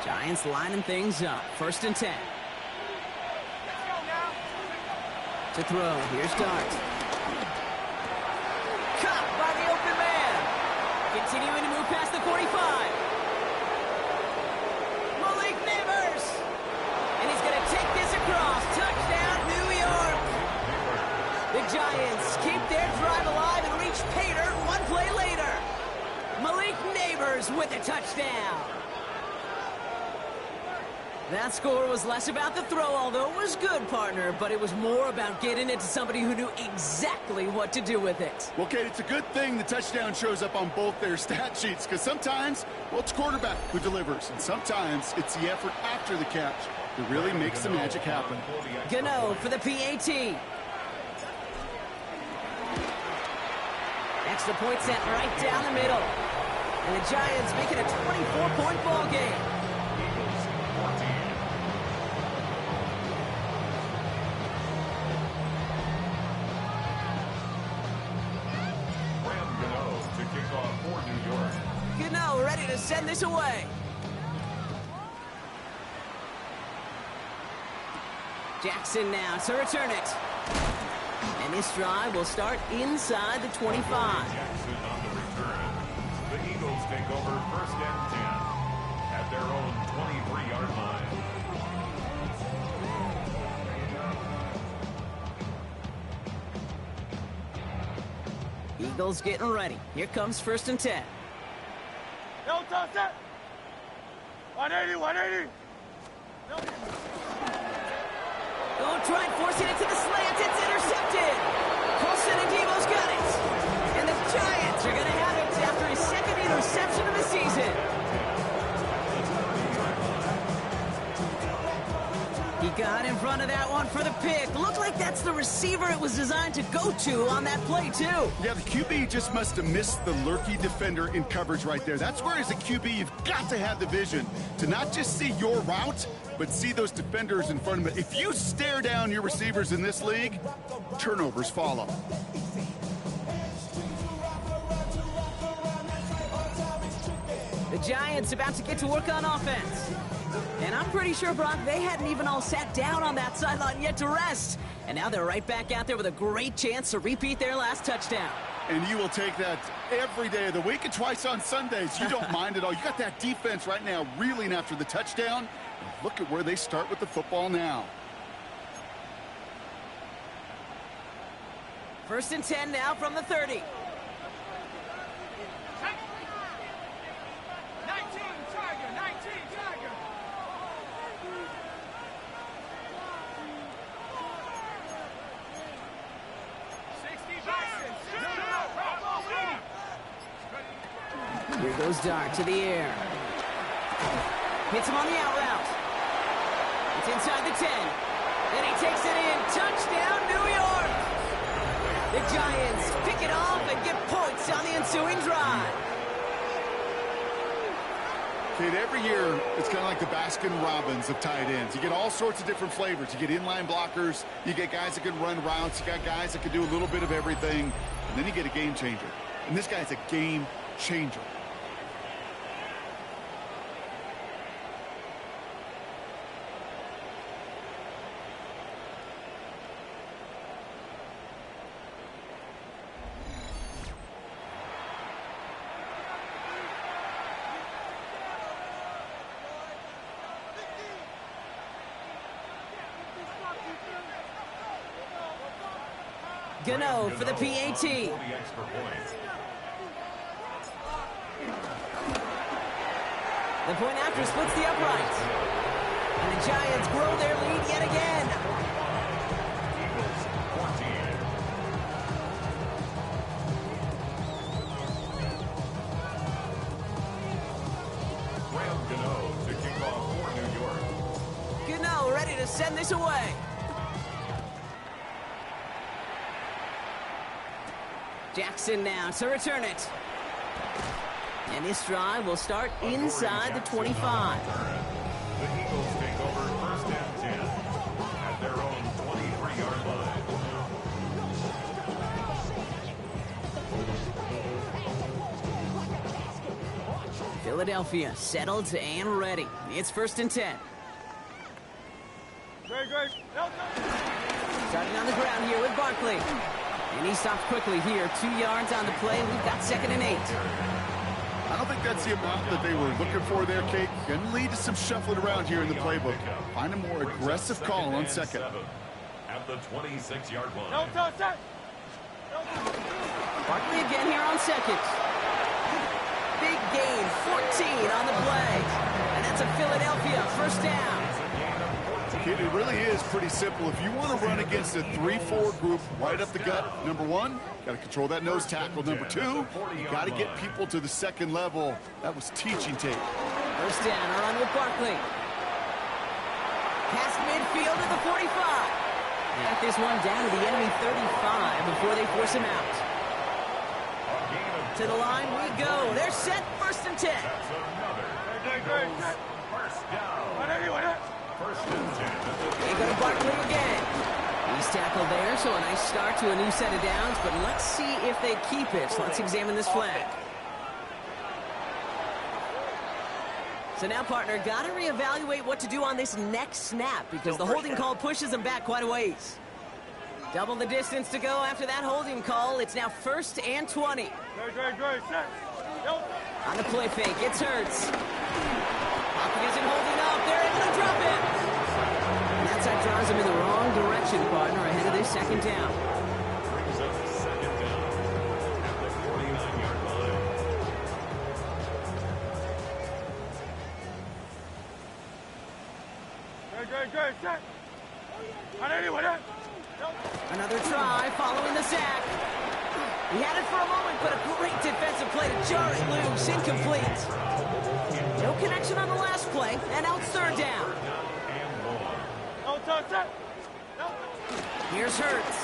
Giants lining things up. 1st and 10. To throw. Here's Dart. Caught by the open man. Continuing to move past the 45. Malik Neighbors. And he's going to take this across. Touchdown, New York. The Giants keep their drive alive and reach pay dirt 1 play later. Malik Neighbors with a touchdown. That score was less about the throw, although it was good, partner, but it was more about getting it to somebody who knew exactly what to do with it. Well, Kate, it's a good thing the touchdown shows up on both their stat sheets, because sometimes, well, it's quarterback who delivers, and sometimes it's the effort after the catch that really makes the magic happen. Gano for the PAT. Extra point set right down the middle. And the Giants make it a 24-point ball game. Gano ready to send this away. Jaxson now to return it. And this drive will start inside the 25. Jaxson on the return. The Eagles take over 1st and 10 at their own 23-yard line. Eagles getting ready. Here comes 1st and 10. No, toss it. 180, 180. No. Oh, trying forcing it to the slant. It's intercepted. Colson and Devo's got it. And the Giants are going to have it after his 2nd interception of the season. He got in front of that one for the pick. Looked like that's the receiver it was designed to go to on that play, too. Yeah, the QB just must have missed the lurky defender in coverage right there. That's where, as a QB, you've got to have the vision to not just see your route, but see those defenders in front of it. If you stare down your receivers in this league, turnovers follow. The Giants about to get to work on offense. And I'm pretty sure, Brock, they hadn't even all sat down on that sideline yet to rest. And now they're right back out there with a great chance to repeat their last touchdown. And you will take that every day of the week and twice on Sundays. You don't mind at all. You got that defense right now reeling after the touchdown. Look at where they start with the football now. 1st and 10 now from the 30. 19, Tiger, 19, Tiger. Here goes Dart to the air. Hits him on the out route. It's inside the 10. Then he takes it in. Touchdown, New York! The Giants pick it off and get points on the ensuing drive. Kate, every year, it's kind of like the Baskin-Robbins of tight ends. You get all sorts of different flavors. You get inline blockers. You get guys that can run routes. You got guys that can do a little bit of everything. And then you get a game changer. And this guy's a game changer. Gano for the PAT. The point after splits the upright. And the Giants grow their lead yet again. Gano to kick off for New York. Gano ready to send this away. Jaxson now to return it. And this drive will start inside the 25. The Eagles take over 1st and 10 at their own 23-yard line. Philadelphia settled and ready. It's 1st and 10. Great. Starting on the ground here with Barkley. And he stops quickly here. 2 yards on the play. We've got 2nd and 8. I don't think that's the amount that they were looking for there, Kate. Can lead to some shuffling around here in the playbook. Find a more aggressive call on 2nd. At the 26-yard line. No, toss it. Barkley again here on 2nd. Big gain, 14 on the play. And that's a Philadelphia 1st down. Kid, it really is pretty simple. If you want to run against a 3-4 group right up the gut, number one, got to control that nose tackle. Number two, you got to get people to the 2nd level. That was teaching tape. 1st down, a run with Barkley. Past midfield to the 45. Got this one down to the enemy 35 before they force him out. To the line we go. They're set, 1st and 10. Great. 1st down. 180. 1st and 10. They go to Barkley again. He's tackled there, so a nice start to a new set of downs, but let's see if they keep it. So let's examine this flag. So now, partner, got to reevaluate what to do on this next snap because the holding call pushes them back quite a ways. Double the distance to go after that holding call. It's now 1st and 20. Great. Set. On the play fake, it's Hurts. Hopkins isn't holding up. They're able to drop it. And that's how drives him in the wrong direction, partner, ahead of this 2nd down. Brings up 2nd down. At great, set. Another try following the sack. He had it for a moment, but a great defensive play to jar it loose. Incomplete. No connection on the last play, and now it's third down. Here's Hurts.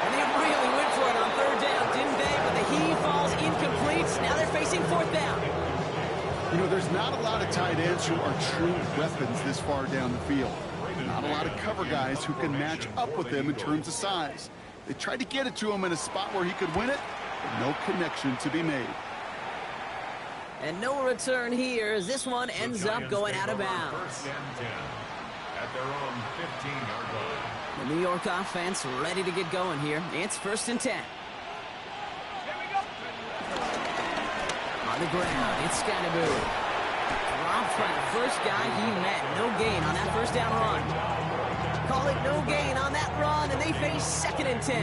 And they really went for it on third down, didn't they? But the heave falls incomplete. Now they're facing fourth down. You know, there's not a lot of tight ends who are true weapons this far down the field. Not a lot of cover guys who can match up with them in terms of size. They tried to get it to him in a spot where he could win it, but no connection to be made. And no return here as this one ends up going out of bounds. First and 10 at their own 15-yard line. The New York offense ready to get going here. It's first and 10. On the ground, it's Scannaboo. Dropped by the first guy he met. No gain on that first down run. Call it no gain on that run, and they face second and 10.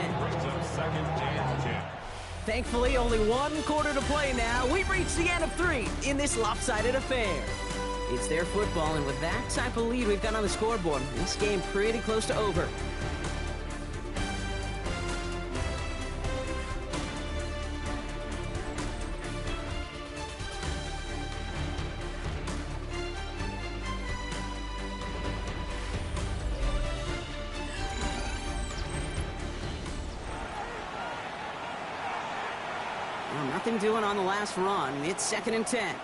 Second and 10. Thankfully, only one quarter to play now. We've reached the end of 3 in this lopsided affair. It's their football, and with that type of lead we've got on the scoreboard, this game pretty close to over. Well, nothing doing on the last run. It's second and 10.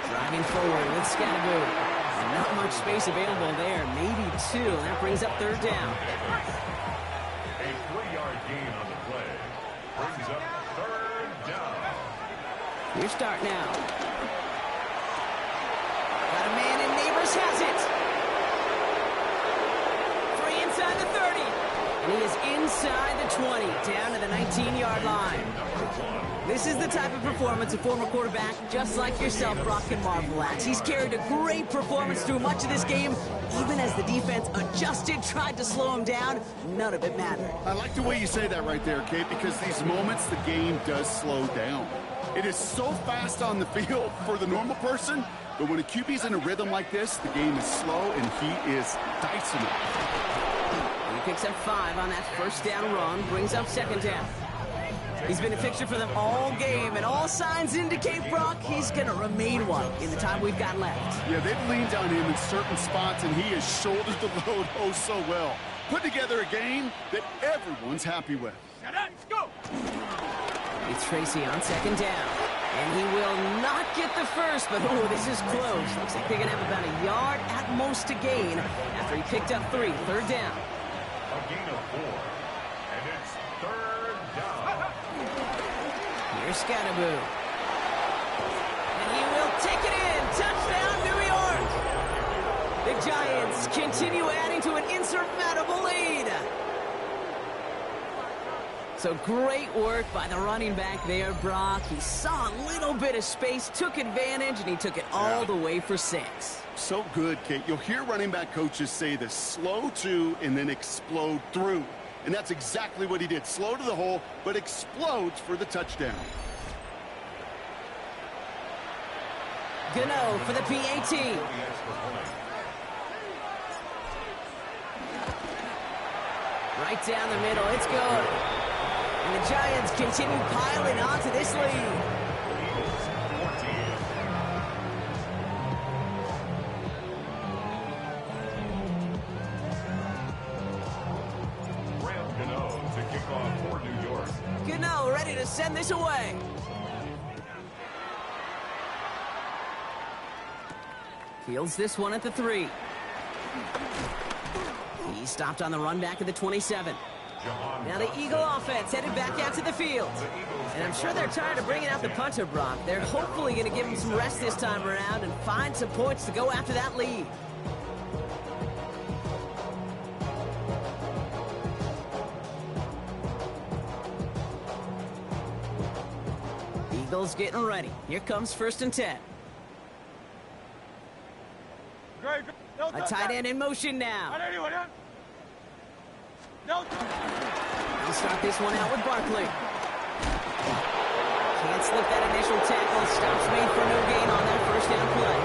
Driving forward with Scannaboo. Not much space available there. Maybe 2. That brings up third down. A 3-yard gain on the play. Brings up third down. Your start now. Got a man and Neighbors has it. 3 inside the 30. And he is inside the 20, down to the 19-yard line. This is the type of performance a former quarterback, just like yourself, Brock, can marvel at. He's carried a great performance through much of this game, even as the defense adjusted, tried to slow him down. None of it mattered. I like the way you say that right there, Kate, because these moments the game does slow down. It is so fast on the field for the normal person, but when a QB's in a rhythm like this, the game is slow and he is dicing it. He picks up 5 on that first down run, brings up second down. He's been a fixture for them all game, and all signs indicate, Brock, he's going to remain one in the time we've got left. Yeah, they've leaned on him in certain spots, and he has shouldered the load oh so well. Put together a game that everyone's happy with. Let's go. It's Tracy on second down. And he will not get the first, but oh, this is close. Looks like they're going to have about a yard at most to gain after he picked up 3. Third down. A gain of 4. And it's third down. Here's Scannaboo. And he will take it in. Touchdown, New York. The Giants continue adding to an insurmountable lead. So great work by the running back there, Brock. He saw a little bit of space, took advantage, and he took it all the way for 6. So good, Kate. You'll hear running back coaches say this: slow to and then explode through. And that's exactly what he did. Slow to the hole, but explodes for the touchdown. Gano for the PAT. Right down the middle. It's good. And the Giants continue piling onto this lead. Gano ready to send this away. Fields this one at the 3. He stopped on the run back at the 27. Now the Eagle offense headed back out to the field. And I'm sure they're tired of bringing out the punter, Brock. They're hopefully going to give him some rest this time around and find some points to go after that lead. Eagles getting ready. Here comes first and 10. A tight end in motion now. We'll start this one out with Barkley. slip that initial tackle. Stops made for no gain on that first down play.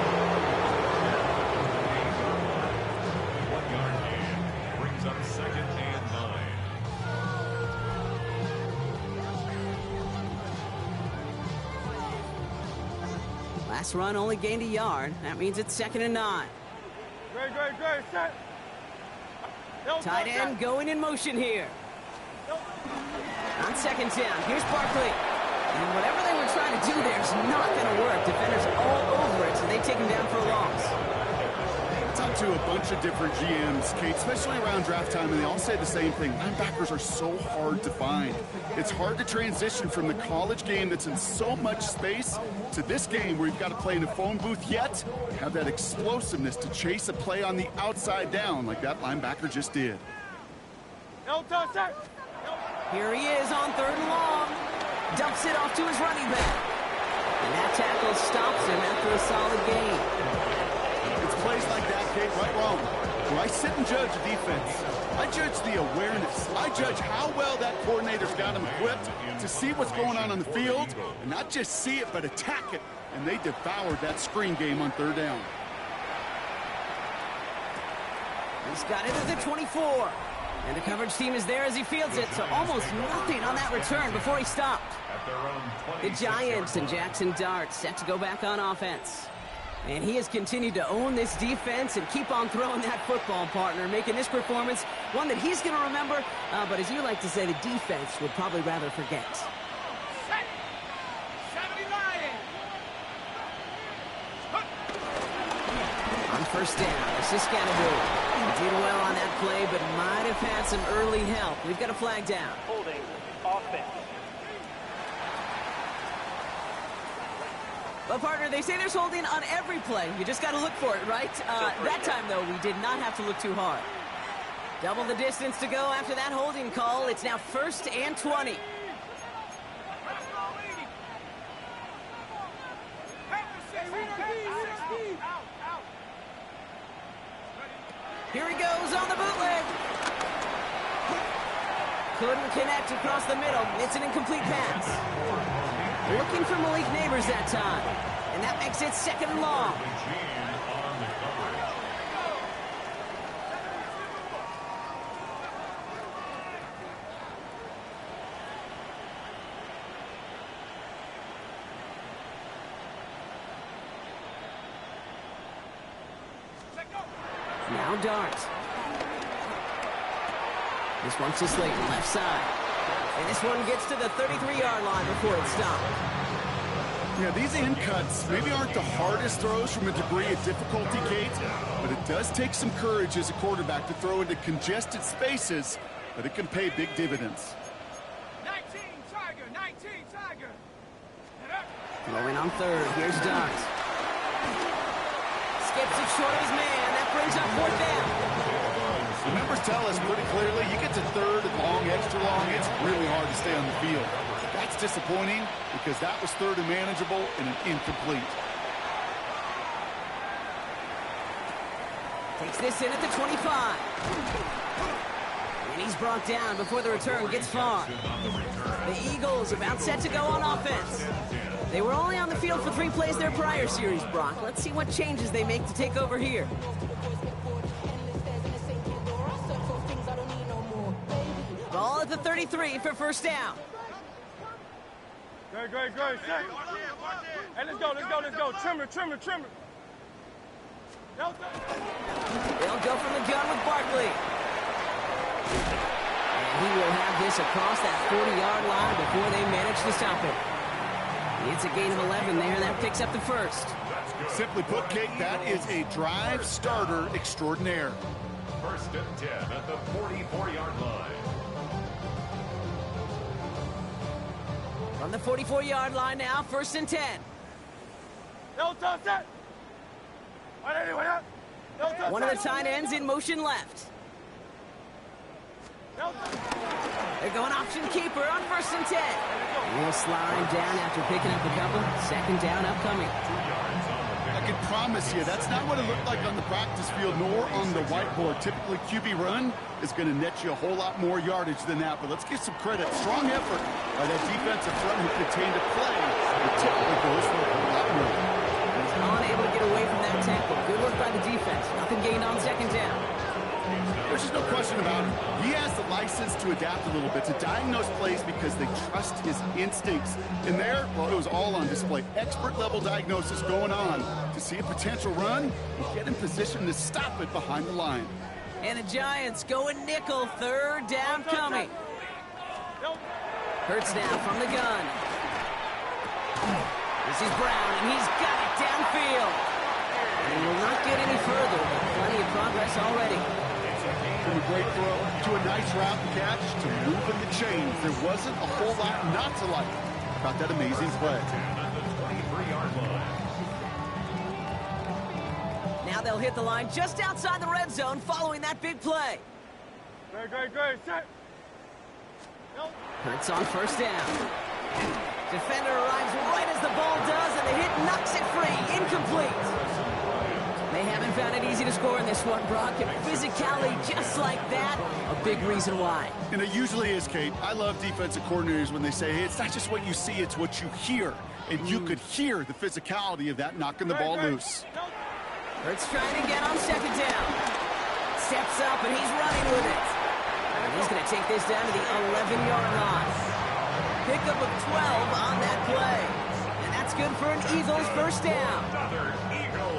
1-yard gain brings up 2nd and 9. Last run only gained a yard. That means it's 2nd and 9. Great, set. Tight end going in motion here. On 2nd down, here's Barkley. And whatever they were trying to do there is not going to work. Defenders all over it, so they take him down for a loss. I talked to a bunch of different GMs, Kate, especially around draft time, and they all say the same thing. Linebackers are so hard to find. It's hard to transition from the college game that's in so much space to this game where you've got to play in a phone booth, yet have that explosiveness to chase a play on the outside down like that linebacker just did. Here he is on 3rd and long. Dumps it off to his running back. And that tackle stops him after a solid gain. It's plays like that, Kate, right wrong. When I sit and judge a defense, I judge the awareness. I judge how well that coordinator's got him equipped to see what's going on the field, and not just see it, but attack it. And they devoured that screen game on 3rd down. He's got it at the 24. And the coverage team is there as he fields it, so almost nothing on that return before he stopped. The Giants and Jaxson Dart set to go back on offense. And he has continued to own this defense and keep on throwing that football, partner, making this performance one that he's going to remember, but as you like to say, the defense would probably rather forget. On 1st down, this is Scatterbo. Did well on that play, but might have had some early help. We've got a flag down. Holding offense. But, partner, they say there's holding on every play. You just got to look for it, right? That time, though, we did not have to look too hard. Double the distance to go after that holding call. It's now 1st and 20. Here he goes on the bootleg. Couldn't connect across the middle. It's an incomplete pass. Looking for Malik Neighbors that time. And that makes it 2nd and long. Now Dart. This one's to Slayton, left side. And this one gets to the 33-yard line before it's stopped. Yeah, these in cuts maybe aren't the hardest throws from a degree of difficulty, Kate, but it does take some courage as a quarterback to throw into congested spaces, but it can pay big dividends. 19 Tiger. Throwing on 3rd. Here's Dart. Skips it short of his man. That brings up 4th down. The numbers tell us pretty clearly, you get to 3rd and long, extra long, it's really hard to stay on the field. That's disappointing because that was 3rd and manageable and an incomplete. Takes this in at the 25. And he's brought down before the return gets far. The Eagles about set to go on offense. They were only on the field for 3 plays their prior series, Brock. Let's see what changes they make to take over here. Ball at the 33 for 1st down. Great. Set. Hey, let's go. Trimmer. They'll go from the gun with Barkley. And he will have this across that 40-yard line before they manage to stop it. It's a gain of 11 there. That picks up the 1st. Simply put, Kate, that is a drive starter extraordinaire. 1st and 10 at the 44-yard line. From the 44-yard line now, 1st and 10. One of the tight ends in motion left. They're going option keeper on 1st and 10. We'll slide down after picking up a couple. 2nd down upcoming. I can promise you that's not what it looked like on the practice field nor on the whiteboard. Typically, QB run is going to net you a whole lot more yardage than that. But let's give some credit. Strong effort by that defensive front who contained a play that typically goes for a whole lot more. He's unable to get away from that tackle. Good work by the defense. Nothing gained on second down. There's just no question about it. He has the license to adapt a little bit, to diagnose plays because they trust his instincts. And there, well, it was all on display. Expert-level diagnosis going on to see a potential run and get in position to stop it behind the line. And the Giants going nickel. Third down coming. Hurts now from the gun. This is Brown, and he's got it downfield. And he will not get any further, but plenty of progress already. From a great throw to a nice route and catch to moving the chains. There wasn't a whole lot not to like about that amazing play. Now they'll hit the line just outside the red zone following that big play. Great. Set. Hurts on first down. Defender arrives right as the ball does, and the hit knocks it free. Incomplete. They haven't found it easy to score in this one, Brock, and physicality just like that, a big reason why. And it usually is, Kate. I love defensive coordinators when they say, hey, it's not just what you see, it's what you hear. And you could hear the physicality of that knocking the ball loose. Hurts trying to get on second down. Steps up, and he's running with it. And he's going to take this down to the 11-yard line. Pickup of 12 on that play. And that's good for an Eagles first down.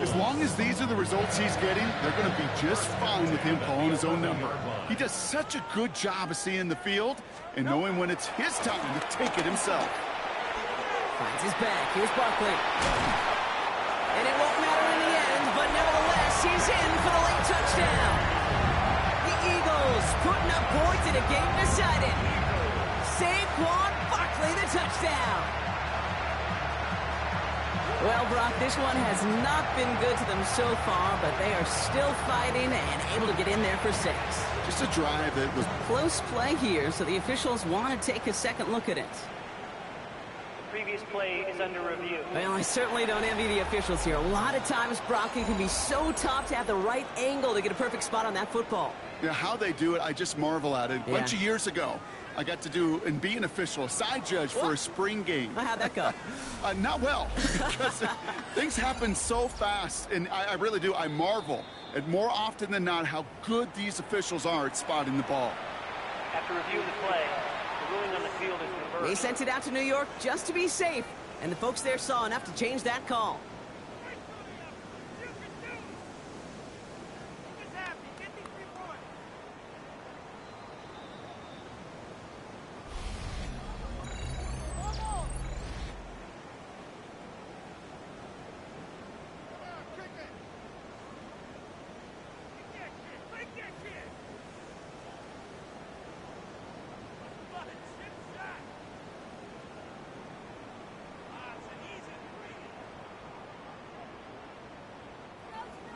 As long as these are the results he's getting, they're going to be just fine with him calling his own number. He does such a good job of seeing the field and knowing when it's his time to take it himself. Finds his back. Here's Barkley. And it won't matter in the end, but nevertheless, he's in for the late touchdown. The Eagles putting up points in a game decided. Saquon Barkley, the touchdown. Well, Brock, this one has not been good to them so far, but they are still fighting and able to get in there for 6. Just a drive that was close play here, so the officials want to take a second look at it. The previous play is under review. Well, I certainly don't envy the officials here. A lot of times, Brock, it can be so tough to have the right angle to get a perfect spot on that football. Yeah, how they do it, I just marvel at it. A bunch of years ago, I got to do and be an official, a side judge for a spring game. How'd that go? Not well, because things happen so fast, and I really do. I marvel at more often than not how good these officials are at spotting the ball. After reviewing the play, the ruling on the field is reversed. They sent it out to New York just to be safe, and the folks there saw enough to change that call.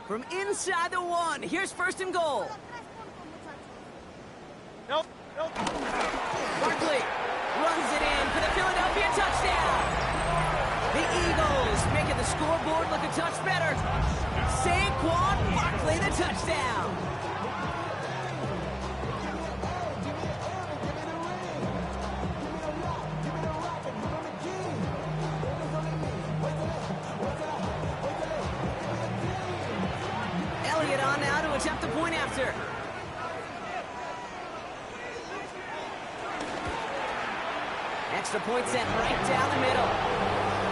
From inside the 1, here's first and goal. Nope. Barkley runs it in for the Philadelphia touchdown. The Eagles making the scoreboard look a touch better. Saquon Barkley, the touchdown. Elliott on now to attempt the point after. Extra point sent right down the middle.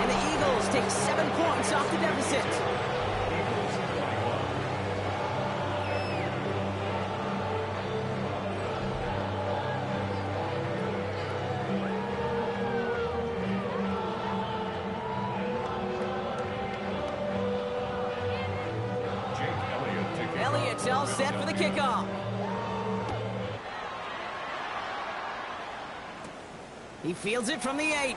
And the Eagles take 7 points off the deficit. Elliott's all set for the kickoff. He fields it from the 8.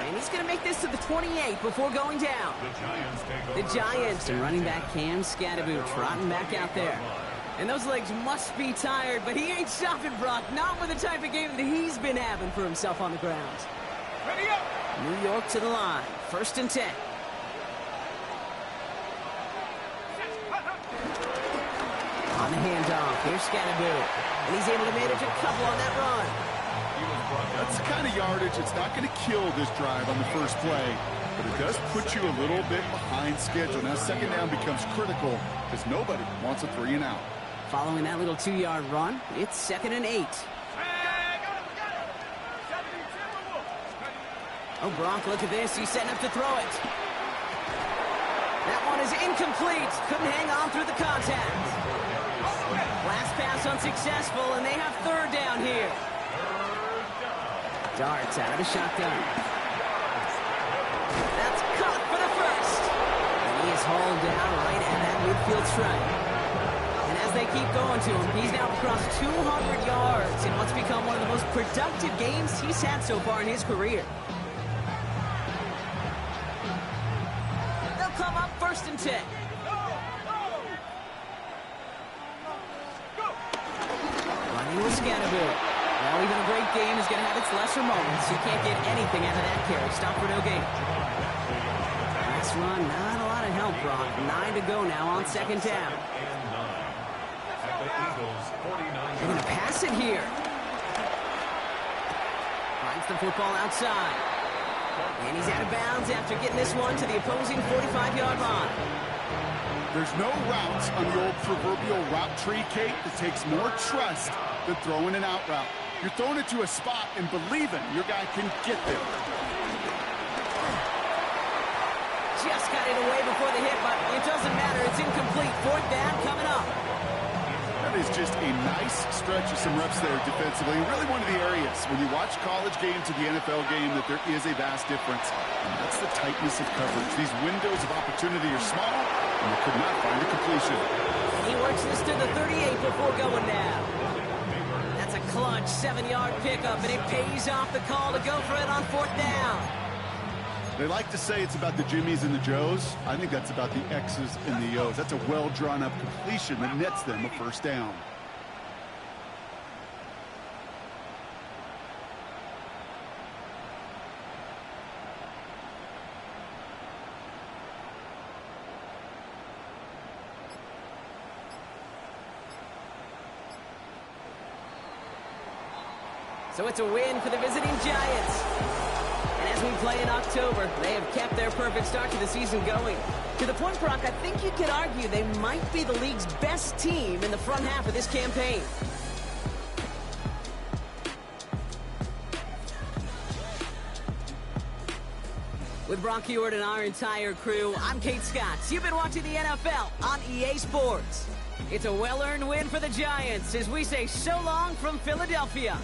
And he's going to make this to the 28 before going down. The Giants and running back Cam Scatterboot trotting back out there. And those legs must be tired, but he ain't stopping, Brock. Not with the type of game that he's been having for himself on the ground. Ready up! New York to the line. 1st and 10. On the handoff, here's Scatterboot. And he's able to manage a couple on that run. That's the kind of yardage. It's not going to kill this drive on the first play, but it does put you a little bit behind schedule. Now, 2nd down becomes critical because nobody wants a 3 and out. Following that little 2-yard run, it's 2nd and 8. Oh, Gronk, look at this. He's setting up to throw it. That one is incomplete. Couldn't hang on through the contact. Last pass unsuccessful, and they have 3rd down here. Dart's out of the shotgun. That's caught for the 1st. And he is hauled down right at that midfield stripe. And as they keep going to him, he's now across 200 yards in what's become one of the most productive games he's had so far in his career. They'll come up 1st and 10. Running with Scatterboot. Well, even a great game is going to have its lesser moments. You can't get anything out of that carry. Stop for no gain. Last run, not a lot of help, Brock. 9 to go now on 2nd down. They're going to pass it here. Finds the football outside. And he's out of bounds after getting this one to the opposing 45-yard line. There's no routes on the old proverbial route tree, Kate, that takes more trust than throwing an out route. You're throwing it to a spot and believing your guy can get there. Just got it away before the hit, but it doesn't matter. It's incomplete. 4th down coming up. That is just a nice stretch of some reps there defensively. Really one of the areas when you watch college game to the NFL game that there is a vast difference. And that's the tightness of coverage. These windows of opportunity are small, and they could not find a completion. He works this to the 38 before going down. That's a clutch 7-yard pickup, and it pays off the call to go for it on 4th down. They like to say it's about the Jimmies and the Joes. I think that's about the X's and the O's. That's a well-drawn-up completion that nets them a 1st down. So it's a win for the visiting Giants. And as we play in October, they have kept their perfect start to the season going. To the point, Brock, I think you could argue they might be the league's best team in the front half of this campaign. With Brock Heward and our entire crew, I'm Kate Scott. You've been watching the NFL on EA Sports. It's a well-earned win for the Giants as we say so long from Philadelphia.